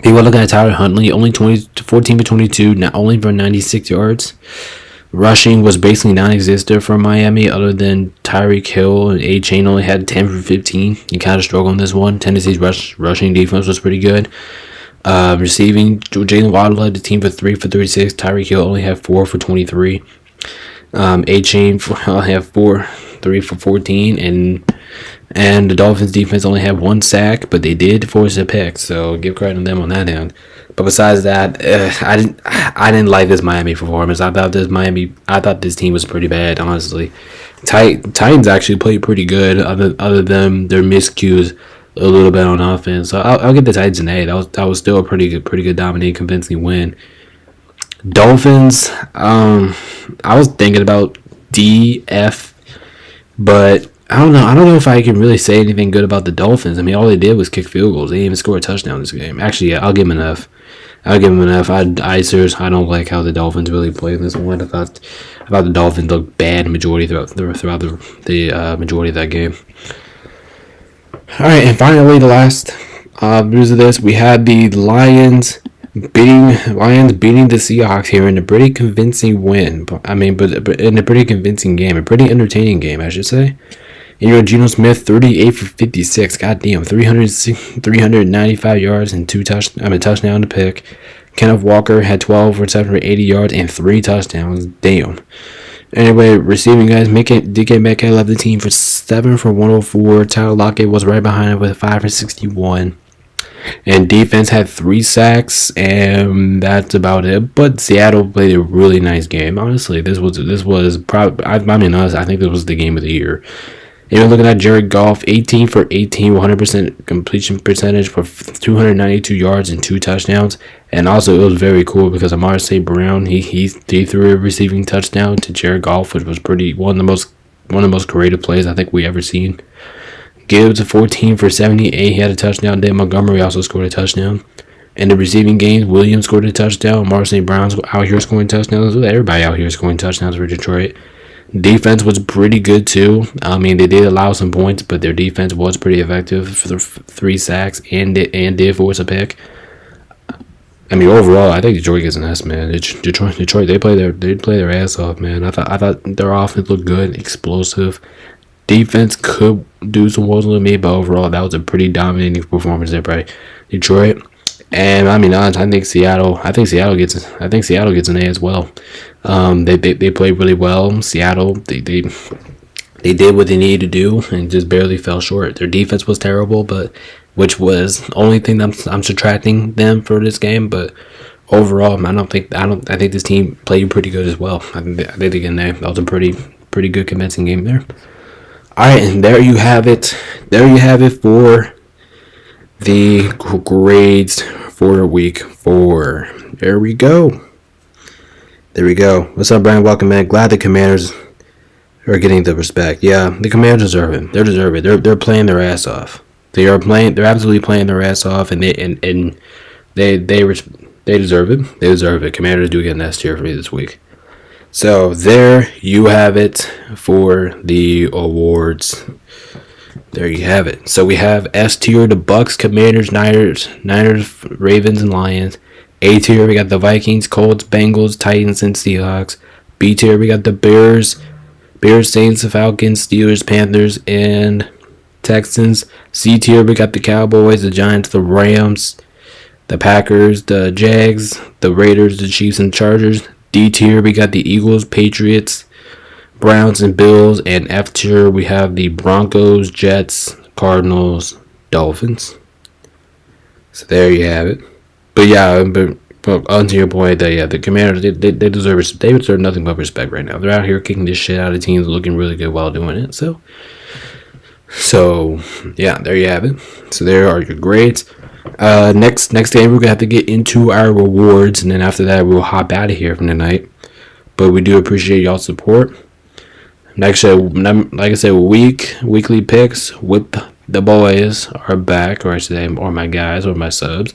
[SPEAKER 1] People looking at Tyler Huntley, only 14 for 22, not only for 96 yards. Rushing was basically non-existent for Miami, other than Tyreek Hill and A-Chain only had 10 for 15. You kind of struggled on this one. Tennessee's rushing defense was pretty good. Receiving, Jalen Waddle led the team for 3 for 36. Tyreek Hill only had 4 for 23. A-Chain had 3 for 14, and the Dolphins defense only had 1 sack, but they did force a pick, so give credit to them on that end. But besides that, I didn't like this Miami performance. I thought this team was pretty bad, honestly. Titans actually played pretty good, other than their miscues a little bit on offense. So I'll give the Titans an A. That was still a pretty good, dominating, convincing win. Dolphins, I was thinking about D, F, but I don't know if I can really say anything good about the Dolphins. All they did was kick field goals. They didn't even score a touchdown this game. Actually, yeah, I'll give them an F. I don't like how the Dolphins really played in this one. I thought the Dolphins looked bad majority throughout the majority of that game. All right, and finally, the last news of this, we had the Lions beating the Seahawks here in a pretty convincing win. But in a pretty convincing game, a pretty entertaining game, I should say. And Geno Smith, 38 for 56. Goddamn, 395 yards and touchdown to pick. Kenneth Walker had 12 for 7 for 80 yards and 3 touchdowns. Damn. Anyway, receiving guys, DK Metcalf led the team for 7 for 104. Tyler Lockett was right behind him with 5 for 61. And defense had 3 sacks, and that's about it. But Seattle played a really nice game. Honestly, this was probably, I think this was the game of the year. And you're looking at Jared Goff, 18 for 18, 100% completion percentage for 292 yards and 2 touchdowns. And also, it was very cool because Amari St. Brown, he threw a receiving touchdown to Jared Goff, which was one of the most creative plays I think we ever seen. Gibbs, 14 for 78, he had a touchdown. Dave Montgomery also scored a touchdown. In the receiving games, Williams scored a touchdown. Amari St. Brown's out here scoring touchdowns. Everybody out here scoring touchdowns for Detroit. Defense was pretty good too. They did allow some points, but their defense was pretty effective for the 3 sacks and did force a pick. Overall, I think Detroit gets an S, man. Detroit, they play their ass off, man. I thought their offense looked good, explosive. Defense could do some work with me, but overall, that was a pretty dominating performance there by Detroit. And I think Seattle gets an A as well. They played really well. Seattle, they did what they needed to do and just barely fell short. Their defense was terrible, which was the only thing I'm subtracting them for this game. But overall, I think this team played pretty good as well. I think they get an A. That was a pretty good convincing game there. All right, and there you have it. There you have it for the grades for week 4. There we go. What's up, Brian? Welcome, man. Glad the Commanders are getting the respect. Yeah, the Commanders deserve it. They deserve it. They're playing their ass off. They're absolutely playing their ass off, and they deserve it. They deserve it. Commanders do get an S tier for me this week. So there you have it for the awards. There you have it. So we have S tier, the Bucks, Commanders, Niners, Ravens, and Lions. A tier, we got the Vikings, Colts, Bengals, Titans, and Seahawks. B tier, we got the Bears, Saints, Falcons, Steelers, Panthers, and Texans. C tier, we got the Cowboys, the Giants, the Rams, the Packers, the Jags, the Raiders, the Chiefs, and Chargers. D tier, we got the Eagles, Patriots, Browns, and Bills. And F tier, we have the Broncos, Jets, Cardinals, Dolphins. So there you have it. But yeah, but onto your point, that the Commanders, they deserve nothing but respect right now. They're out here kicking this shit out of teams, looking really good while doing it. So yeah, there you have it. So there are your grades. Next game, we're gonna have to get into our rewards, and then after that, we'll hop out of here from the night. But we do appreciate y'all's support. Like I said, weekly picks with the boys are back, or I should say, or my guys, or my subs.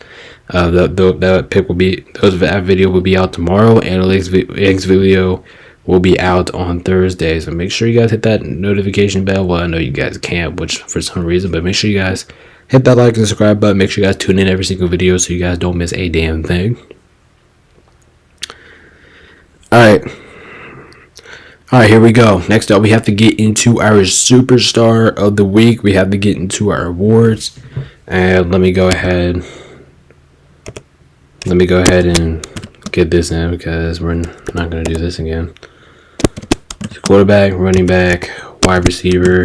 [SPEAKER 1] That pick will be, that video will be out tomorrow, and the next video will be out on Thursday. So make sure you guys hit that notification bell. Well, I know you guys can't, which for some reason, but make sure you guys hit that like and subscribe button. Make sure you guys tune in every single video so you guys don't miss a damn thing. Alright, here we go. Next up, we have to get into our Superstar of the Week. We have to get into our awards. And let me go ahead and get this in, because we're not going to do this again. Quarterback, running back, wide receiver,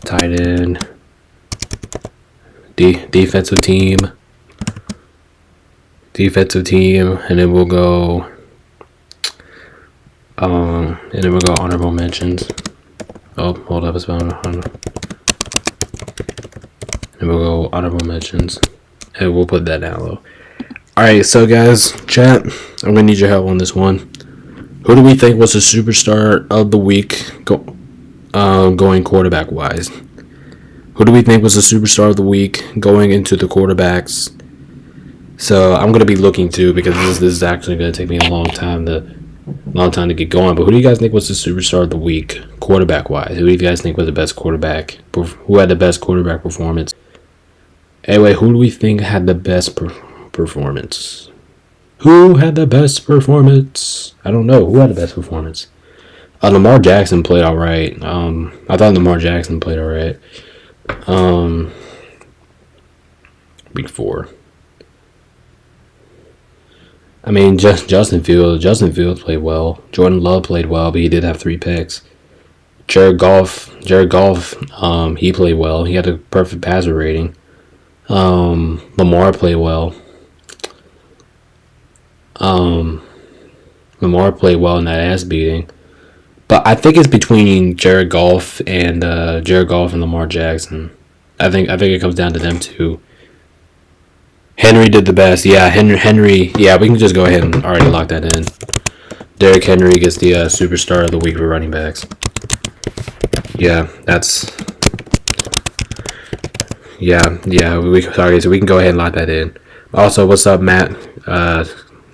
[SPEAKER 1] tight end, defensive team, and then we'll go honorable mentions. Oh, hold up, it's and we'll go honorable mentions, and we'll put that down low. Alright, so guys, chat, I'm gonna need your help on this one. Who do we think was the Superstar of the Week going quarterback wise? Who do we think was the Superstar of the Week going into the quarterbacks? So I'm gonna be looking too, because this is actually gonna take me a long time to get going. But who do you guys think was the Superstar of the Week quarterback wise? Who do you guys think was the best quarterback? Who had the best quarterback performance? Anyway, who do we think had the best performance? Who had the best performance? I don't know. Who had the best performance? Lamar Jackson played all right. I thought Lamar Jackson played all right. Week 4. I mean, Justin Fields played well. Jordan Love played well, but he did have 3 picks. Jared Goff, he played well. He had a perfect passer rating. Lamar played well. Lamar played well in that ass beating. But I think it's between Jared Goff and Lamar Jackson. I think it comes down to them two. Henry did the best. Yeah, Henry. Yeah, we can just go ahead and already lock that in. Derrick Henry gets the Superstar of the Week for running backs. Yeah, that's. Yeah. So we can go ahead and lock that in. Also, what's up, Matt?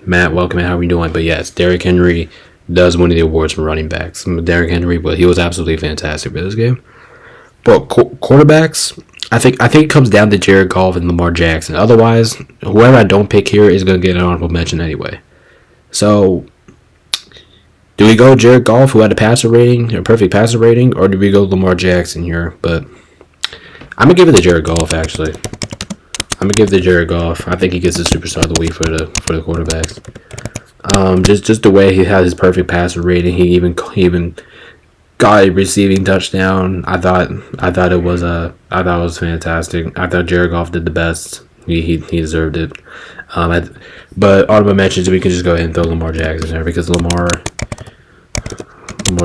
[SPEAKER 1] Matt, welcome. How are we doing? But yes, Derrick Henry does win the awards for running backs. Derrick Henry, but he was absolutely fantastic for this game. But quarterbacks, I think it comes down to Jared Goff and Lamar Jackson. Otherwise, whoever I don't pick here is going to get an honorable mention anyway. So, do we go Jared Goff, who had a perfect passer rating, or do we go Lamar Jackson here? But I'm going to give it to Jared Goff, actually. I'm going to give it to Jared Goff. I think he gets the Superstar of the Week for the quarterbacks. Just the way he had his perfect passer rating. He even got a receiving touchdown. I thought it was fantastic. I thought Jared Goff did the best. He deserved it. But honorable mentions, we can just go ahead and throw Lamar Jackson there, because Lamar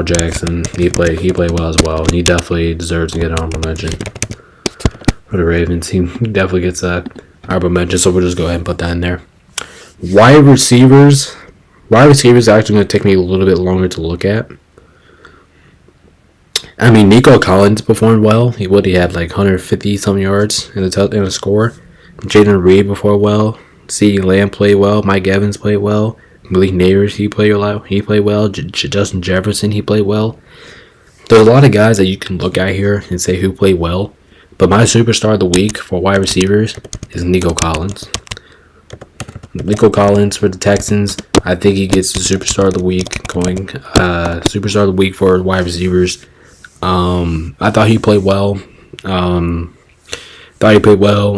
[SPEAKER 1] Jackson, he played well as well, and he definitely deserves to get an honorable mention. for the Ravens. He definitely gets a honorable mention, so we'll just go ahead and put that in there. Wide receivers. Wide receivers are actually going to take me a little bit longer to look at. I mean, Nico Collins performed well. He had like 150 some yards in a score. Jaden Reed performed well. CeeDee Lamb played well. Mike Evans played well. Malik Neighbors, he played well. Justin Jefferson, he played well. There's a lot of guys that you can look at here and say who played well. But my superstar of the week for wide receivers is Nico Collins. Nico Collins for the Texans. I think he gets the superstar of the week going. Superstar of the week for wide receivers. I thought he played well.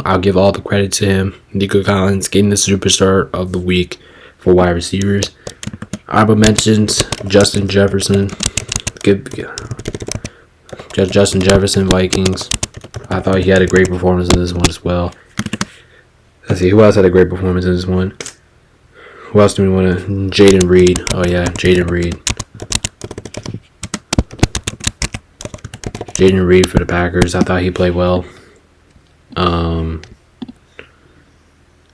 [SPEAKER 1] I'll give all the credit to him. Nico Collins getting the superstar of the week for wide receivers. Honorable mentions: Justin Jefferson. Justin Jefferson, Vikings. I thought he had a great performance in this one as well. Let's see, who else had a great performance in this one? Who else do we want to? Jaden Reed. Oh yeah, Jaden Reed. Jaden Reed for the Packers. I thought he played well.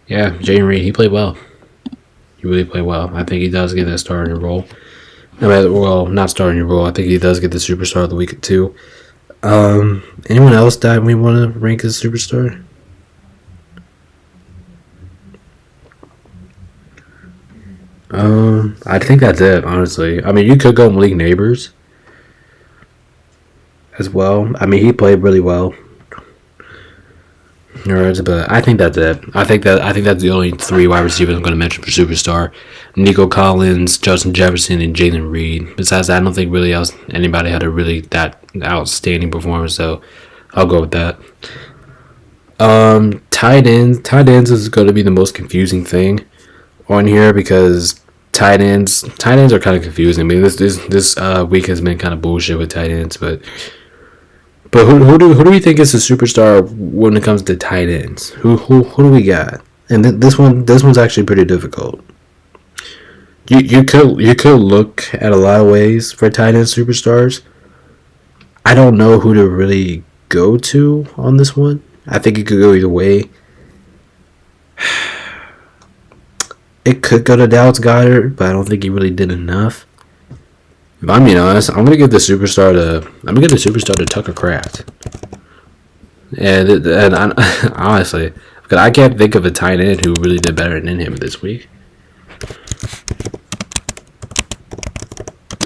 [SPEAKER 1] Yeah, Jaden Reed, he played well. He really played well. I think he does get that starting role. Well, not starting role. I think he does get the superstar of the week too. Anyone else that we want to rank as superstar? I think that's it, honestly. I mean, you could go Malik Neighbors as well. I mean, he played really well. But I think that's it. I think that's the only three wide receivers I'm going to mention for superstar: Nico Collins, Justin Jefferson, and Jaden Reed. Besides that, I don't think really else anybody had a really that outstanding performance. So I'll go with that. Tight ends is going to be the most confusing thing on here because tight ends are kind of confusing. I mean, this week has been kind of bullshit with tight ends, but who do we think is a superstar when it comes to tight ends? Who do we got? And this one's actually pretty difficult. You could look at a lot of ways for tight end superstars. I don't know who to really go to on this one. I think it could go either way. It could go to Dallas Goedert, but I don't think he really did enough. If I'm being honest, I'm gonna give the superstar to Tucker Kraft. And honestly, because I can't think of a tight end who really did better than him this week.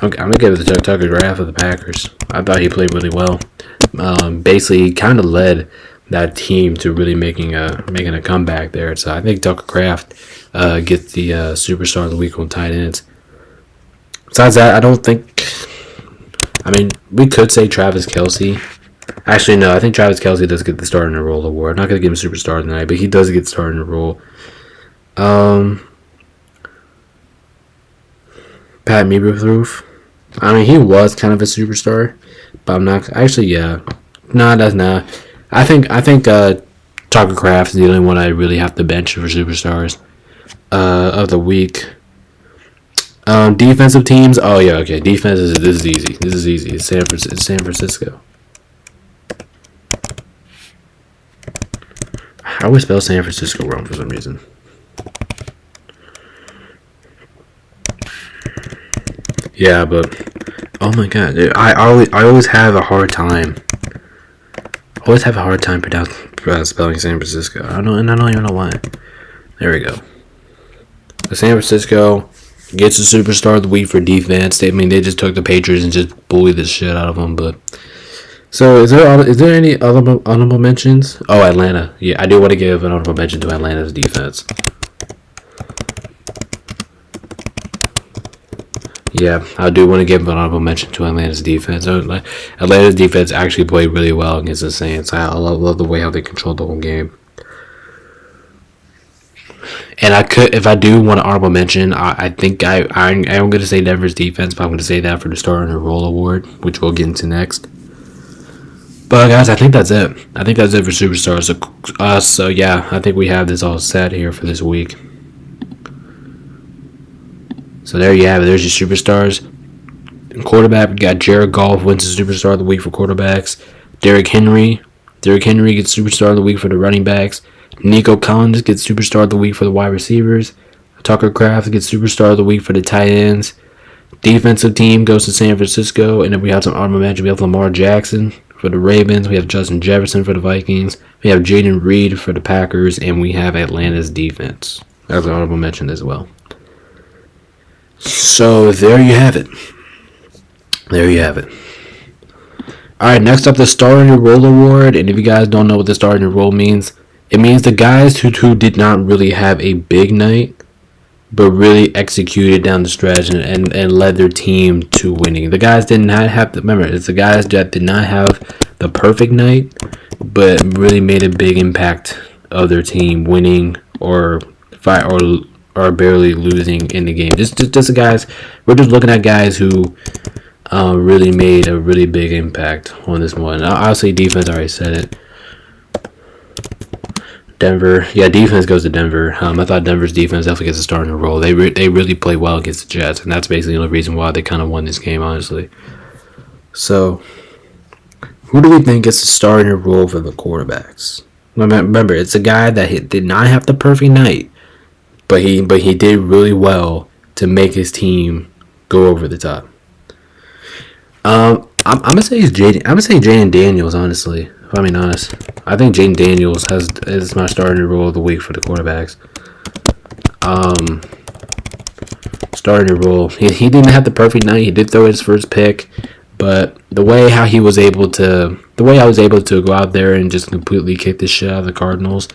[SPEAKER 1] Okay, I'm gonna give it to Tucker Kraft of the Packers. I thought he played really well. Basically, kind of led that team to really making a comeback there. So I think Tucker Kraft gets the superstar of the week on tight ends. Besides that, I don't think. I mean, we could say Travis Kelce. Actually, no, I think Travis Kelce does get the Star in the Role award. I'm not going to give him Superstar tonight, but he does get Star in the Role. Pat Eberflus. I mean, he was kind of a superstar, but I'm not. Actually, yeah. No, that's not. I think Tucker Kraft is the only one I really have to bench for superstars of the week. Defensive teams. Oh yeah, okay. Defense this is easy. It's San Francisco. I always spell San Francisco wrong for some reason. Yeah, but oh my god, dude, I always have a hard time. Spelling San Francisco. I don't even know why. There we go. The San Francisco gets the superstar of the week for defense. They just took the Patriots and just bullied the shit out of them. But so is there any other honorable mentions? Oh, Atlanta. Yeah, I do want to give an honorable mention to Atlanta's defense. Yeah, I do want to give an honorable mention to Atlanta's defense. Atlanta's defense actually played really well against the Saints. I love the way how they controlled the whole game. And if I do want an honorable mention, I think I'm going to say Denver's defense, but I'm going to say that for the Star in the Role award, which we'll get into next. But guys, I think that's it. I think that's it for superstars. So yeah, I think we have this all set here for this week. So there you have it. There's your superstars. In quarterback, we got Jared Goff wins the superstar of the week for quarterbacks. Derrick Henry Derrick Henry gets Superstar of the Week for the running backs. Nico Collins gets Superstar of the Week for the wide receivers. Tucker Kraft gets Superstar of the Week for the tight ends. Defensive team goes to San Francisco, and then we have some honorable mention. We have Lamar Jackson for the Ravens. We have Justin Jefferson for the Vikings. We have Jaden Reed for the Packers, and we have Atlanta's defense. That's an honorable mention as well. So there you have it. There you have it. Alright, next up, the Star in Your Role Award. And if you guys don't know what the Star in Your Role means, it means the guys who did not really have a big night, but really executed down the stretch and led their team to winning. The guys did not have to, remember, it's the guys that did not have the perfect night, but really made a big impact of their team winning or barely losing in the game. Just the guys, we're just looking at guys who really made a really big impact on this one. Obviously, defense, I already said it. Denver, yeah, defense goes to Denver. I thought Denver's defense definitely gets a Star in the role. They really play well against the Jets, and that's basically the only reason why they kind of won this game, honestly. So, who do we think gets a Star in the role for the quarterbacks? Remember, it's a guy that did not have the perfect night, but he did really well to make his team go over the top. I'm gonna say Jaden Daniels, honestly. If I'm being honest, I think Jaden Daniels is my starting role of the week for the quarterbacks. Starting role, he didn't have the perfect night. He did throw his first pick, but the way I was able to go out there and just completely kick the shit out of the Cardinals,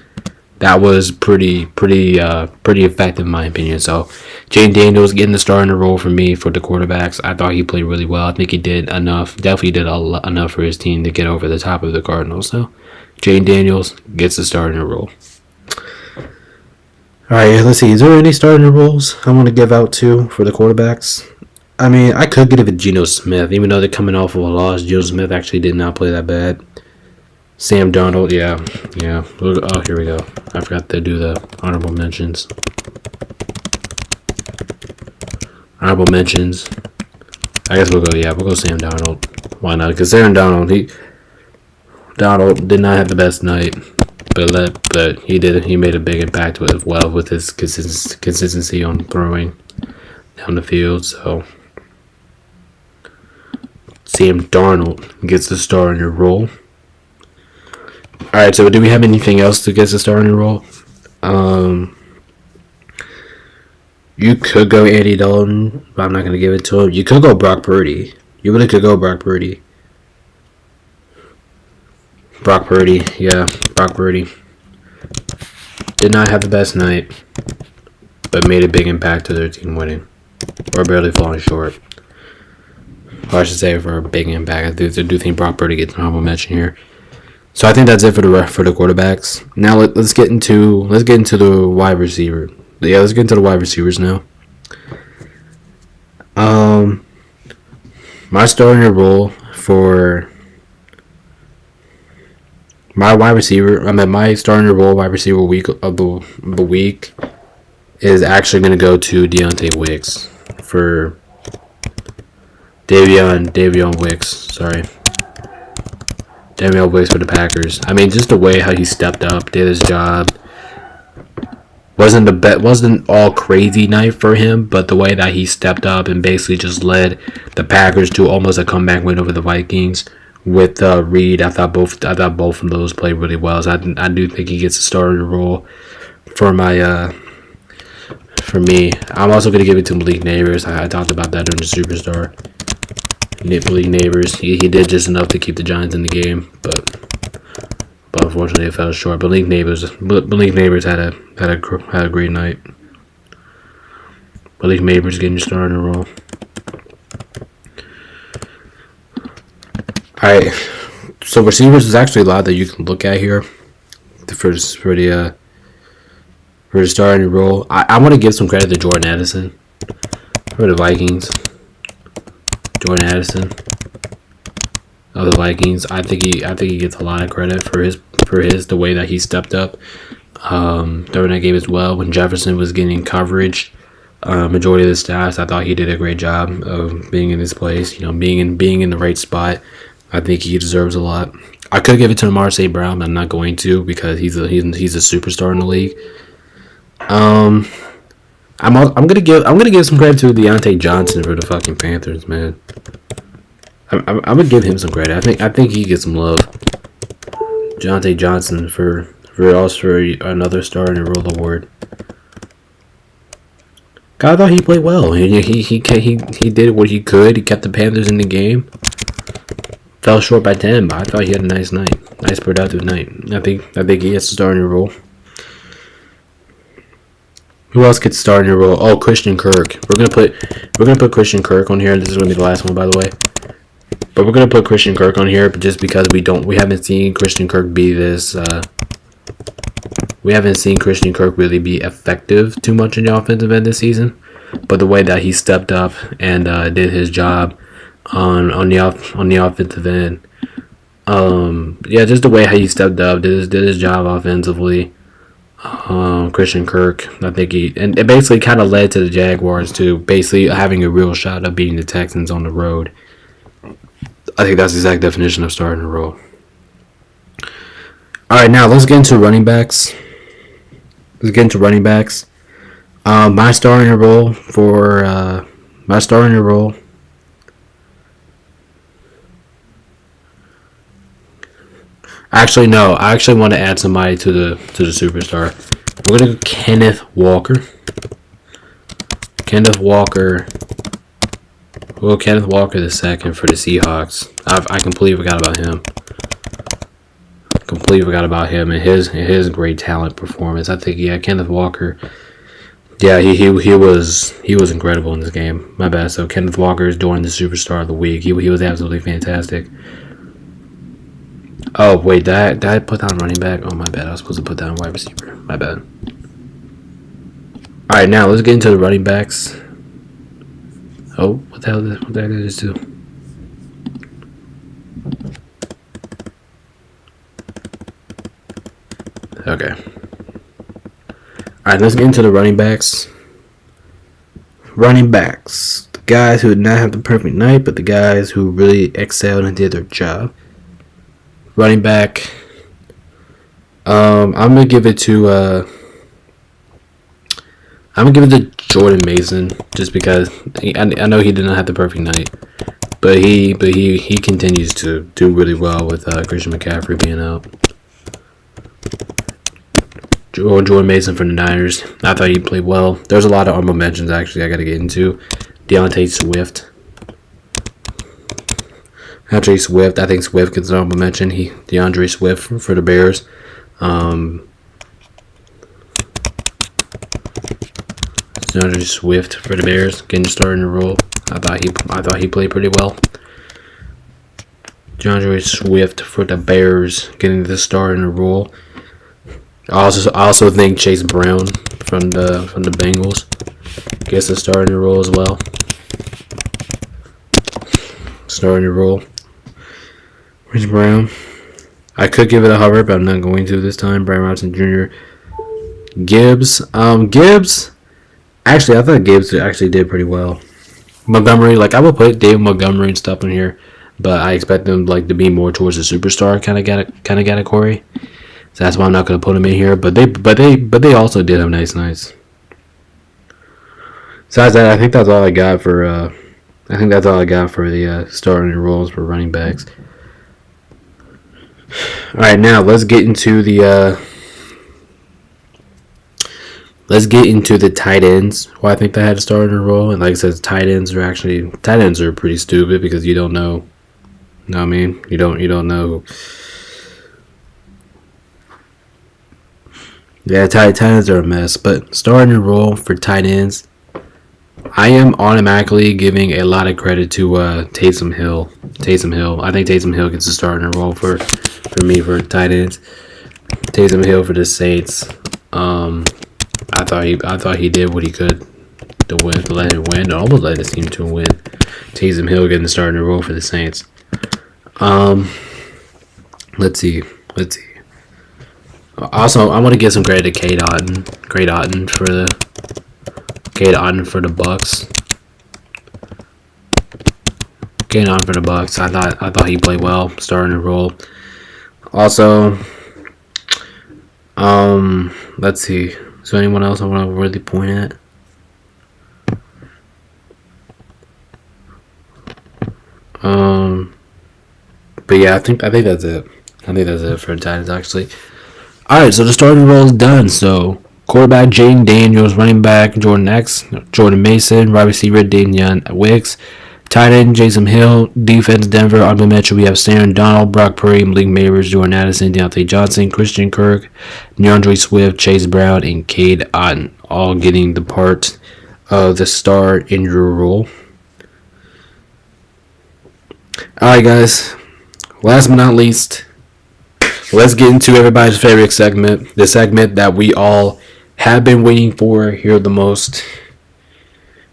[SPEAKER 1] that was pretty effective in my opinion. So Jaden Daniels getting the star in the role for me for the quarterbacks. I thought he played really well. I think he did enough. Definitely did enough for his team to get over the top of the Cardinals. So Jaden Daniels gets the star in the role. All right, let's see. Is there any starting roles I want to give out to for the quarterbacks? I mean, I could give it to Geno Smith, even though they're coming off of a loss. Geno Smith actually did not play that bad. Sam Darnold, yeah. Oh, here we go. I forgot to do the honorable mentions. Honorable mentions. I guess we'll go Sam Darnold. Why not? Because Sam Darnold, Darnold did not have the best night, but he made a big impact as well with his consistency on throwing down the field. So Sam Darnold gets the star in your role. Alright, so do we have anything else to get the star in your role? You could go Andy Dalton, but I'm not going to give it to him. You could go Brock Purdy. You really could go Brock Purdy. Brock Purdy. Did not have the best night, but made a big impact to their team winning. Or barely falling short. Or I should say for a big impact. I do think Brock Purdy gets an honorable mention here. So I think that's it for the quarterbacks. Now let's get into the wide receiver. Yeah, let's get into the wide receivers now. My starting role for my wide receiver. My starting role wide receiver week of the week is actually going to go to Deontay Wicks for Davion Wicks. Sorry. Davion Wicks for the Packers. I mean, just the way how he stepped up, did his job. Wasn't all crazy night for him, but the way that he stepped up and basically just led the Packers to almost a comeback win over the Vikings with Reed. I thought both of those played really well. So I do think he gets a starting role for me. I'm also gonna give it to Malik Neighbors. I talked about that during the Superstar. Malik Neighbors, he did just enough to keep the Giants in the game, but unfortunately it fell short. Malik Neighbors had a great night. Malik Neighbors getting started in a row. Alright, so receivers is actually a lot that you can look at here for the starting role. I want to give some credit to Jordan Addison for the Vikings. Jordan Addison of the Vikings. I think he gets a lot of credit for the way that he stepped up during that game as well. When Jefferson was getting coverage, majority of the stats, I thought he did a great job of being in this place. Being in the right spot. I think he deserves a lot. I could give it to Amar St. Brown, but I'm not going to because he's a superstar in the league. I'm gonna give some credit to Deontay Johnson for the fucking Panthers, man. I'm gonna give him some credit. I think he gets some love. Deontay Johnson for another star in the role award. I thought he played well. He did what he could. He kept the Panthers in the game. Fell short by 10, but I thought he had a nice night, nice productive night. I think he has to start in the role. Who else could start in the role? Oh, Christian Kirk. We're gonna put Christian Kirk on here. This is gonna be the last one, by the way. But we're gonna put Christian Kirk on here, but just because we haven't seen Christian Kirk be this. We haven't seen Christian Kirk really be effective too much in the offensive end this season. But the way that he stepped up and did his job on the offensive end, just the way how he stepped up, did his job offensively. Christian Kirk, I think it basically kind of led to the Jaguars to basically having a real shot of beating the Texans on the road. I think that's the exact definition of starting a role. All right, now let's get into running backs. My starting role. Actually, no. I actually want to add somebody to the superstar. We're gonna go Kenneth Walker. Well, Kenneth Walker the second for the Seahawks. I completely forgot about him. And his great talent performance. I think Kenneth Walker. Yeah, he was incredible in this game. My bad. So Kenneth Walker is doing the superstar of the week. He was absolutely fantastic. Oh wait, did I put down running back? Oh my bad. I was supposed to put down wide receiver. My bad. All right, now let's get into the running backs. Oh, what the hell did this do? Okay. Alright, let's get into the running backs. The guys who did not have the perfect night, but the guys who really excelled and did their job. Running back. I'm gonna give it to Jordan Mason, just because I know he did not have the perfect night, but he continues to do really well with Christian McCaffrey being out. Jordan Mason for the Niners. I thought he played well. There's a lot of honorable mentions actually I got to get into. DeAndre Swift. I think Swift gets an honorable mention. DeAndre Swift for the Bears. DeAndre Swift for the Bears getting started in the role. I thought he played pretty well. DeAndre Swift for the Bears getting the start in the role. I also think Chase Brown from the Bengals gets a start in the role as well. Starting the role. Chase Brown. I could give it a hover, but I'm not going to this time. Brian Robinson Jr. Gibbs. Actually, I thought Gibbs actually did pretty well. Montgomery, I would put David Montgomery and stuff in here, but I expect them to be more towards the superstar kind of category. So that's why I'm not going to put them in here. But they also did have nice nights. Besides that, I think that's all I got for the starting roles for running backs. All right, now let's get into the tight ends. Who I think they had a starting role, and like I said, tight ends are pretty stupid because you don't know. You know what I mean? You don't know. Yeah, tight ends are a mess, but starting role for tight ends, I am automatically giving a lot of credit to Taysom Hill. I think Taysom Hill gets a starting role for me for tight ends. Taysom Hill for the Saints. I thought he did what he could to let him win. Almost let his team to win. Taysom Hill getting the starting role for the Saints. Let's see. Also, I want to give some credit to Cade Otton. Cade Otton for the Bucks. Cade Otton for the Bucks. I thought he played well, starting the role. Also, let's see. Is there anyone else I want to really point at? But yeah, I think that's it. I think that's it for the Titans, actually. All right, so the starting role is done. So quarterback Jaden Daniels, running back Jordan Mason, wide receiver Damian Wicks, tight end Jason Hill, defense Denver, Auburn Metro. We have Sam Donald, Brock Purdy, Malik Nabers, Jordan Addison, Deontay Johnson, Christian Kirk, DeAndre Swift, Chase Brown, and Cade Otton, all getting the part of the star in your role. All right, guys. Last but not least, let's get into everybody's favorite segment, the segment that we all have been waiting for here the most.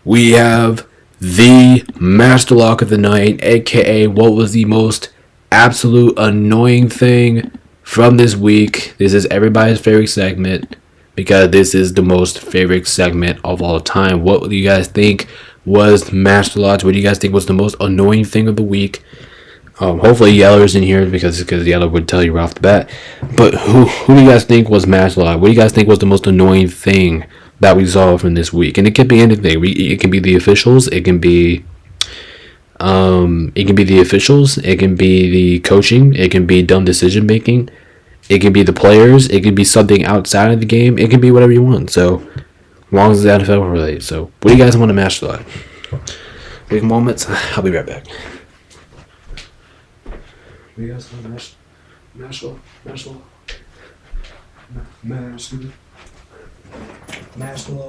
[SPEAKER 1] We have the Master Lock of the Night, aka what was the most absolute annoying thing from this week. This is everybody's favorite segment because this is the most favorite segment of all time. What do you guys think was Master Lock? What do you guys think was the most annoying thing of the week? Hopefully Yeller's in here because Yeller would tell you right off the bat. But who do you guys think was Master Lock? What do you guys think was the most annoying thing that we saw from this week? And it could be anything. It can be the officials. It can be the officials. It can be the coaching. It can be dumb decision making. It can be the players. It can be something outside of the game. It can be whatever you want. So as long as it's NFL related. So what do you guys want to Master Lock? Big moments. I'll be right back. You guys want Master Lock.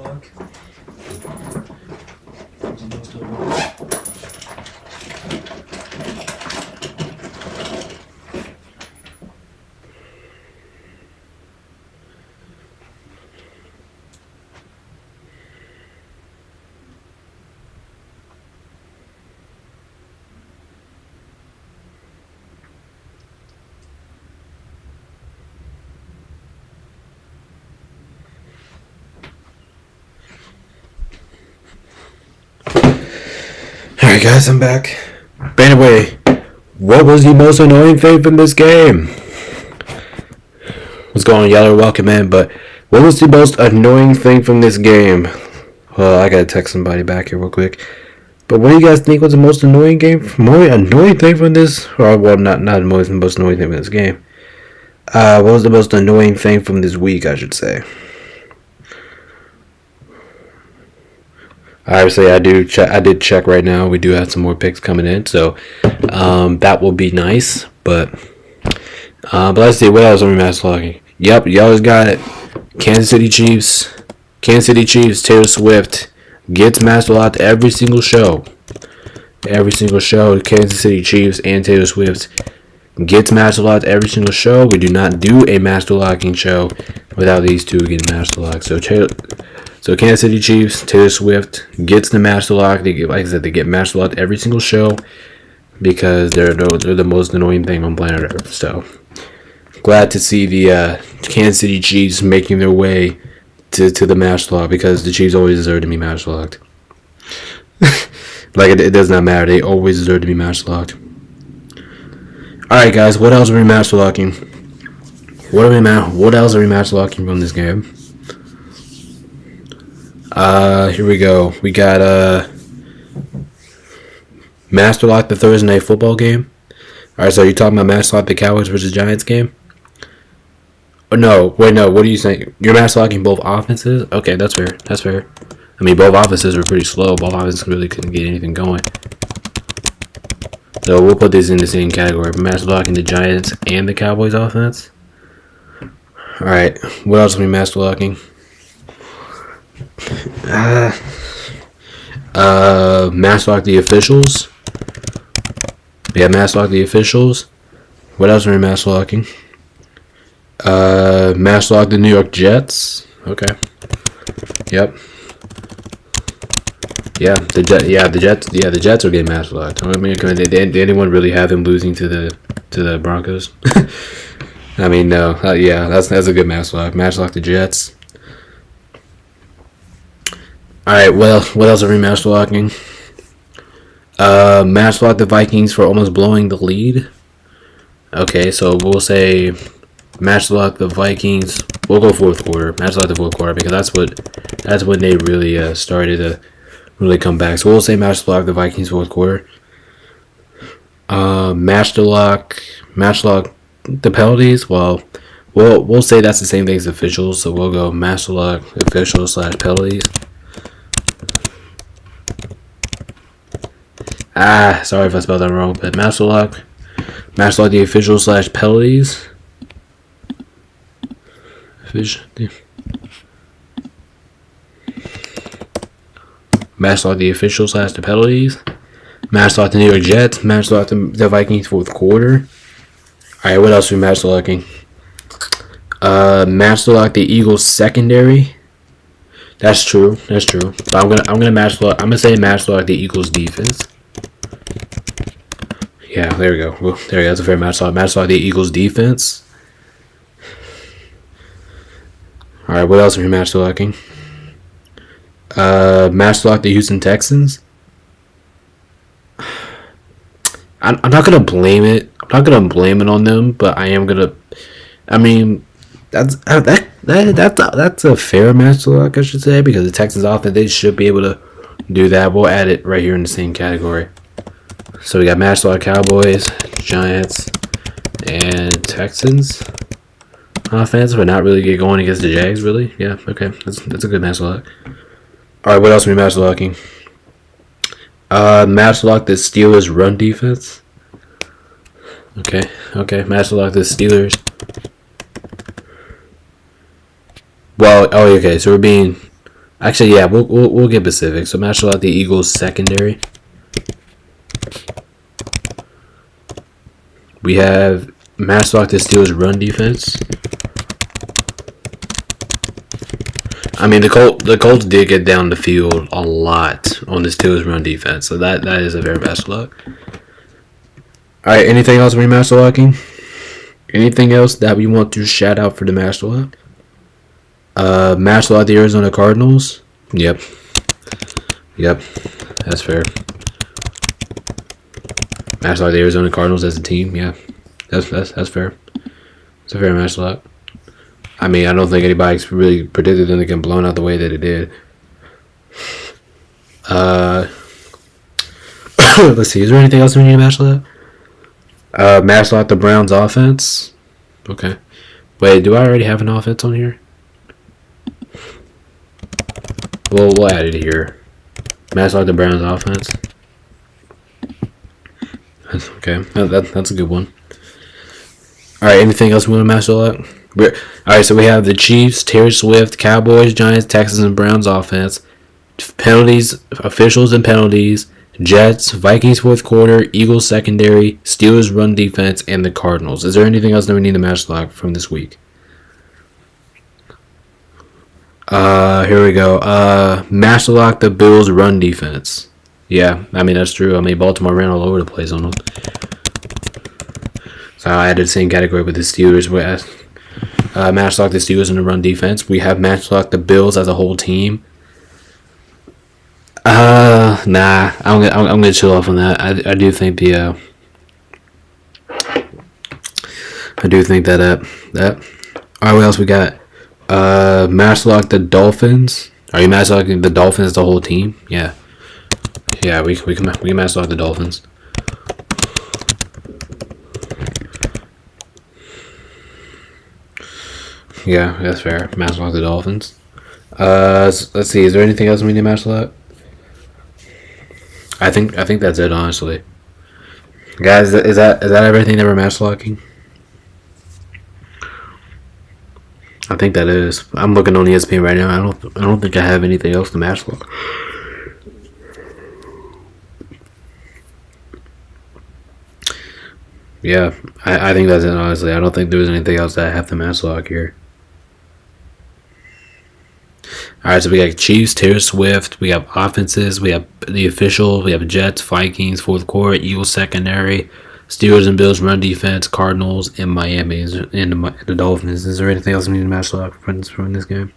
[SPEAKER 1] Alright guys, I'm back. But anyway, what was the most annoying thing from this game? What's going on, Yeller? Welcome in. But what was the most annoying thing from this game? Well, I gotta text somebody back here real quick. But what do you guys think was the most annoying annoying thing from this? Or well, not the most annoying thing from this game. What was the most annoying thing from this week? I should say. Obviously, I did check right now. We do have some more picks coming in, so that will be nice. But let's see what else are we Master Locking. Yep, you always got it. Kansas City Chiefs, Taylor Swift gets Master Locked every single show. Kansas City Chiefs and Taylor Swift gets Master Locked every single show. We do not do a Master Locking show without these two getting Master Locked. So Kansas City Chiefs, Taylor Swift gets the Master Lock. They get, like I said, they get Master Locked every single show because they're the most annoying thing on planet Earth. So glad to see the Kansas City Chiefs making their way to the Master Lock because the Chiefs always deserve to be Master Locked. Like it does not matter. They always deserve to be Master Locked. All right, guys. What else are we Master Locking? What else are we Master Locking from this game? Here we go. We got Master Lock the Thursday Night Football game. Alright, so you're talking about Master Lock the Cowboys versus Giants game? Oh, no, wait, no. What are you saying? You're Master Locking both offenses? Okay, that's fair. I mean, both offenses were pretty slow. Both offenses really couldn't get anything going. So we'll put this in the same category. Master Locking the Giants and the Cowboys offense. Alright, what else are we Master Locking? Master Lock the officials. Yeah, Master Lock the officials. What else are we Master Locking? Master Lock the New York Jets. Okay. Yep. Yeah, the Jets are getting Master Locked. I mean, did anyone really have them losing to the Broncos? I mean, no. Yeah, that's a good Master Lock. Master Lock the Jets. Alright, what else are we Master Locking? Master Lock the Vikings for almost blowing the lead. Okay, so we'll say match lock the Vikings. We'll go fourth quarter. Match lock the fourth quarter because that's when they really started to really come back. So we'll say match lock the Vikings fourth quarter. Match lock the penalties. Well, we'll say that's the same thing as officials. So we'll go match lock officials / penalties. Sorry if I spelled that wrong, but match lock the officials / penalties. Match lock the officials / the penalties. Match lock the New York Jets. Match lock the Vikings fourth quarter. Alright, what else are we match locking? Match lock the Eagles secondary. That's true. But I'm gonna match lock. I'm gonna say match lock the Eagles defense. Yeah, there we go. Well, there we go. That's a fair match lock. Match lock the Eagles defense. Alright, what else are we match locking? Match lock the Houston Texans. I'm not gonna blame it. I'm not gonna blame it on them, but I am gonna. I mean, that's a fair match lock, I should say, because the Texans offense, they should be able to do that. We'll add it right here in the same category. So we got match lock Cowboys, Giants, and Texans offense, but not really get going against the Jags. Really, yeah, okay, that's a good match lock. All right, what else are we match locking? Match lock the Steelers run defense. Okay, match lock the Steelers. Well, okay, so we're being, actually, yeah, we'll get specific. So match lock the Eagles secondary. We have match lock the Steelers run defense. I mean, the Colts did get down the field a lot on the Steelers run defense, so that is a very match lock. All right, anything else we match locking? Anything else that we want to shout out for the match lock? Match lock the Arizona Cardinals. Yep, that's fair. Match lock the Arizona Cardinals as a team. Yeah, that's fair. It's a fair match lock. I mean, I don't think anybody really predicted them to get blown out the way that it did. Let's see. Is there anything else we need to match lock? Match lock the Browns offense. Okay. Wait, do I already have an offense on here? Well, we'll add it here. Match lock the Browns offense. Okay, that's a good one. All right, anything else we want to match lock? All right, so we have the Chiefs, Taylor Swift, Cowboys, Giants, Texans, and Browns offense. Penalties, officials and penalties. Jets, Vikings fourth quarter, Eagles secondary, Steelers run defense, and the Cardinals. Is there anything else that we need to match lock from this week? Here we go. Match lock the Bills run defense. Yeah, I mean, that's true. I mean, Baltimore ran all over the place on them. So I added the same category with the Steelers. Match lock the Steelers in the run defense. We have match lock the Bills as a whole team. Nah, I'm gonna chill off on that. I do think that all right, what else we got? Match lock the Dolphins. Are you match locking the Dolphins as the whole team? Yeah, we can match lock the Dolphins. Yeah, that's fair. Match lock the Dolphins. Let's see. Is there anything else we need to match lock? I think that's it, honestly. Guys, is that everything that we're match locking? I think that is. I'm looking on ESPN right now. I don't think I have anything else to match lock. Yeah, I think that's it, honestly. I don't think there's anything else that I have to match lock here. Alright, so we got Chiefs, Taylor Swift, we have offenses, we have the official, we have Jets, Vikings, fourth quarter, Eagles secondary, Steelers and Bills run defense, Cardinals, and Miami, and the Dolphins. Is there anything else we need to match lock from this game?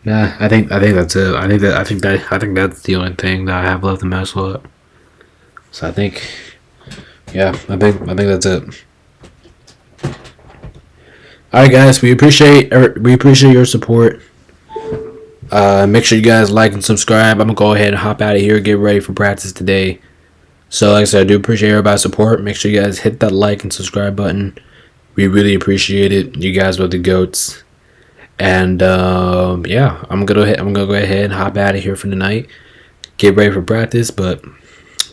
[SPEAKER 1] Nah, I think that's it. I think that's the only thing that I have left in Match Lock. So I think that's it. All right, guys, we appreciate your support. Make sure you guys like and subscribe. I'm gonna go ahead and hop out of here, get ready for practice today. So, like I said, I do appreciate everybody's support. Make sure you guys hit that like and subscribe button. We really appreciate it. You guys are the goats. And yeah, I'm gonna go ahead and hop out of here for the night. Get ready for practice, but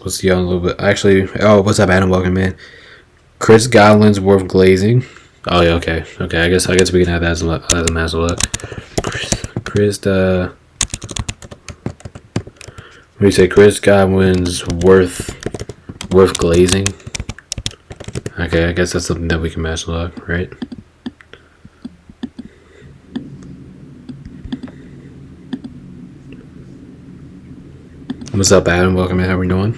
[SPEAKER 1] we'll see y'all in a little bit. Actually, oh, what's up, Adam? Welcome, man. Chris Godwin's worth glazing. Oh yeah, okay. I guess we can have that as a master look. Chris, what do you say? Chris Godwin's worth glazing. Okay, I guess that's something that we can master lock, right? What's up, Adam? Welcome in. How we doing?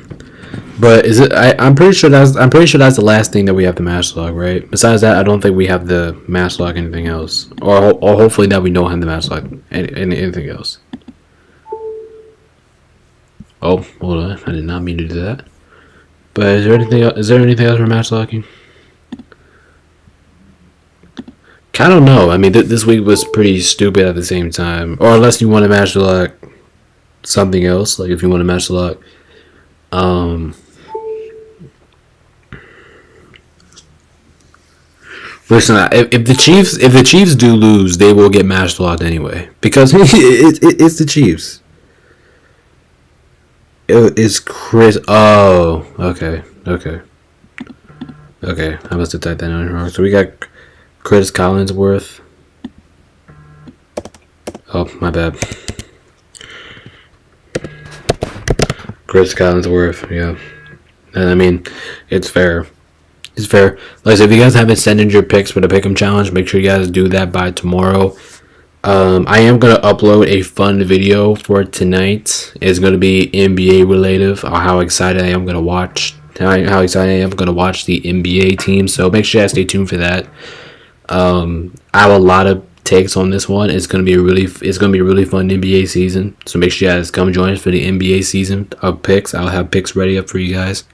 [SPEAKER 1] But is it? I'm pretty sure that's the last thing that we have to master lock, right? Besides that, I don't think we have the master lock anything else, or hopefully that we don't have the master lock anything else. Oh, hold on! I did not mean to do that. But is there anything else? Is there anything else for master locking? I don't know. I mean, this week was pretty stupid at the same time. Or unless you want to master lock something else, like if you want to master lock, listen, if the Chiefs do lose, they will get master locked anyway because it's the Chiefs. It's Chris. Oh, okay. I must have typed that in wrong. So we got Chris Collinsworth. Oh, my bad. Chris Collinsworth, yeah. And I mean, it's fair. It's fair. Like I said, if you guys haven't sent in your picks for the Pick'em Challenge, make sure you guys do that by tomorrow. I am going to upload a fun video for tonight. It's going to be NBA related, how excited I am going to watch. How excited I am going to watch the NBA team. So make sure you guys stay tuned for that. I have a lot of takes on this one. It's gonna be a really fun NBA season. So make sure you guys come join us for the NBA season of picks. I'll have picks ready up for you guys,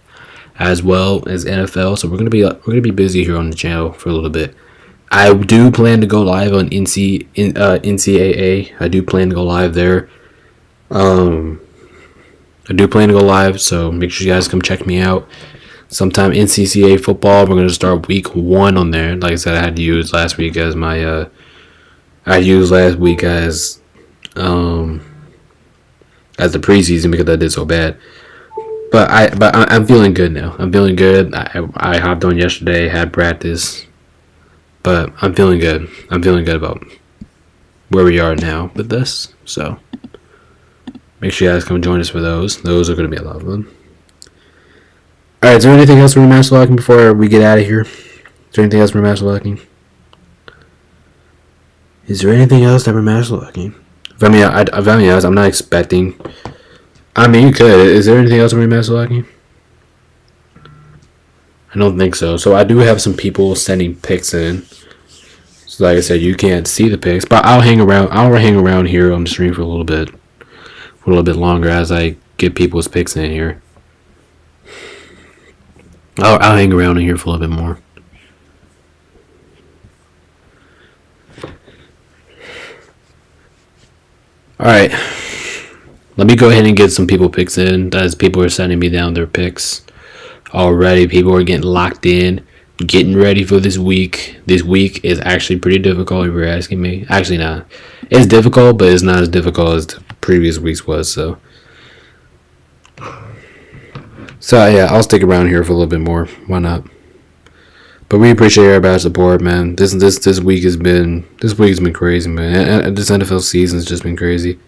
[SPEAKER 1] as well as NFL. So we're gonna be busy here on the channel for a little bit. I do plan to go live on NCAA. I do plan to go live there. I do plan to go live, so make sure you guys come check me out. Sometime NCAA football. We're gonna start week 1 on there. Like I said, I had to use last week as my the preseason because I did so bad. But I'm feeling good now. I'm feeling good. I hopped on yesterday, had practice, but I'm feeling good. I'm feeling good about where we are now with this. So make sure you guys come join us for those. Those are gonna be a lot of fun. Alright, is there anything else for master locking before we get out of here? Is there anything else for master locking? Is there anything else that we're master locking? If I'm being honest, I'm not expecting. I mean, you could. Is there anything else we're master locking? I don't think so. So I do have some people sending pics in. So like I said, you can't see the pics, but I'll hang around. I'll hang around here on the stream for a little bit longer as I get people's pics in here. I'll hang around in here for a little bit more. Alright. Let me go ahead and get some people picks in. As people are sending me down their picks already. People are getting locked in. Getting ready for this week. This week is actually pretty difficult if you're asking me. Actually not. It's difficult, but it's not as difficult as the previous weeks was, so yeah, I'll stick around here for a little bit more. Why not? But we appreciate everybody's support, man. This week has been crazy, man. And this NFL season's just been crazy.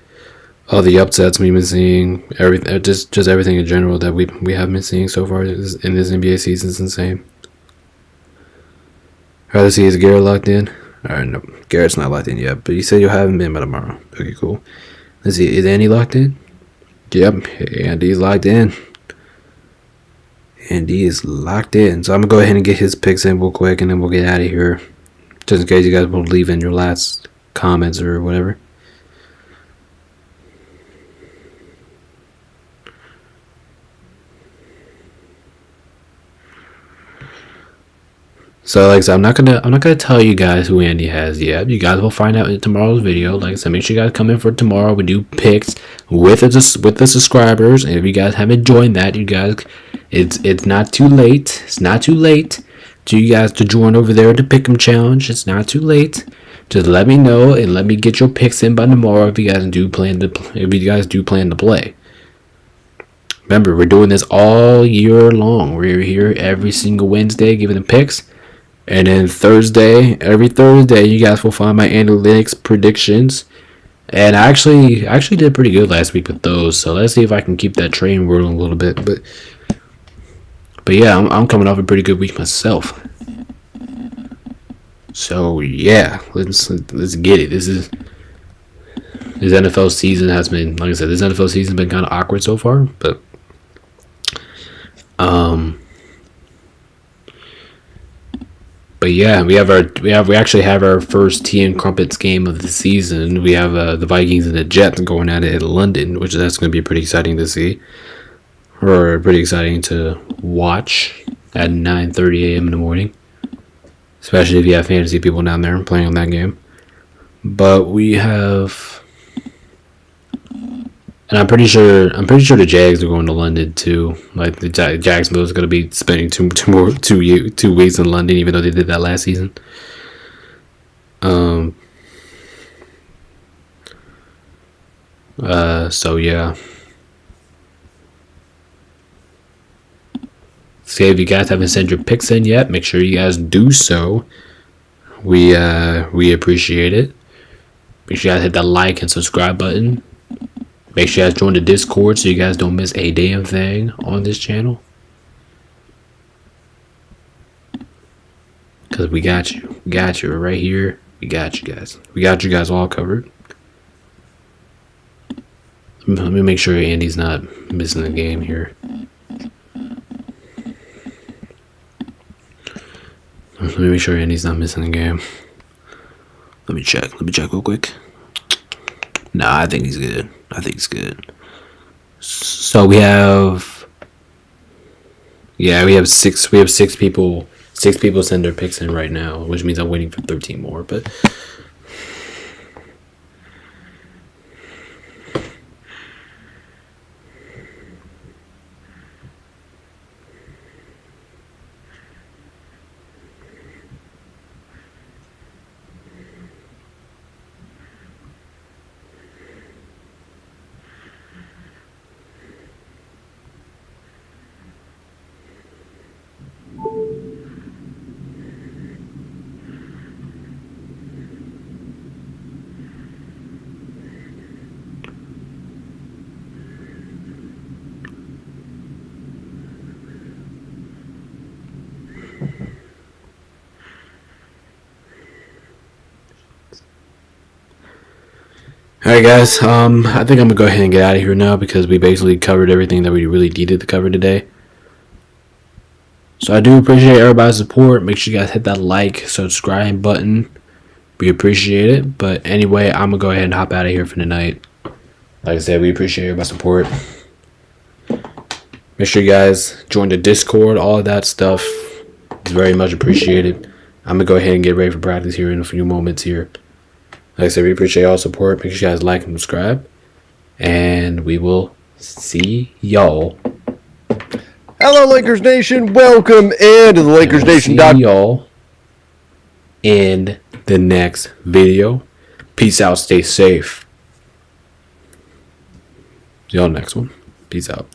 [SPEAKER 1] All the upsets we've been seeing, everything, just everything in general that we have been seeing so far in this NBA season is insane. Alright, let's see, is Garrett locked in? Alright, no, Garrett's not locked in yet, but you said you haven't been by tomorrow. Okay, cool. Let's see, is Andy locked in? Yep, Andy's locked in. Andy is locked in. So I'm going to go ahead and get his picks in real quick, and then we'll get out of here. Just in case you guys will leave in your last comments or whatever. So like I said, I'm not gonna tell you guys who Andy has yet. You guys will find out in tomorrow's video. Like I said, make sure you guys come in for tomorrow. We do picks with the subscribers. And if you guys haven't joined that, you guys, it's not too late. It's not too late to you guys to join over there to Pick'em Challenge. It's not too late. Just let me know and let me get your picks in by tomorrow if you guys do plan to play. Remember, we're doing this all year long. We're here every single Wednesday giving them picks. And then every Thursday, you guys will find my analytics predictions. And I actually did pretty good last week with those. So let's see if I can keep that train rolling a little bit. But yeah, I'm coming off a pretty good week myself. So yeah, let's get it. This NFL season has been, like I said, this NFL season has been kind of awkward so far. But yeah, we actually have our first tea and crumpets game of the season. We have the Vikings and the Jets going at it in London, which that's going to be pretty exciting to see, or pretty exciting to watch at 9:30 a.m. in the morning, especially if you have fantasy people down there playing on that game. But we have, and I'm pretty sure the Jags are going to London too. Like the Jacksonville is going to be spending two weeks in London, even though they did that last season. So yeah. So if you guys haven't sent your picks in yet, make sure you guys do so. We appreciate it. Make sure you guys hit that like and subscribe button. Make sure you guys join the Discord so you guys don't miss a damn thing on this channel. Because we got you. We got you. We're right here. We got you guys. We got you guys all covered. Let me make sure Andy's not missing the game here. Let me make sure Andy's not missing the game. Let me check real quick. Nah, I think he's good. So we have six people send their picks in right now, which means I'm waiting for 13 more, but alright guys, I think I'm gonna go ahead and get out of here now because we basically covered everything that we really needed to cover today. So I do appreciate everybody's support. Make sure you guys hit that like, subscribe button. We appreciate it. But anyway, I'm gonna go ahead and hop out of here for the night. Like I said, we appreciate everybody's support. Make sure you guys join the Discord. All of that stuff is very much appreciated. I'm gonna go ahead and get ready for practice here in a few moments here. Like I said, we appreciate all support. Make sure you guys like and subscribe. And we will see y'all.
[SPEAKER 3] Hello, Lakers Nation. Welcome into the Lakers Nation.
[SPEAKER 1] See y'all in the next video. Peace out. Stay safe. See y'all next one. Peace out.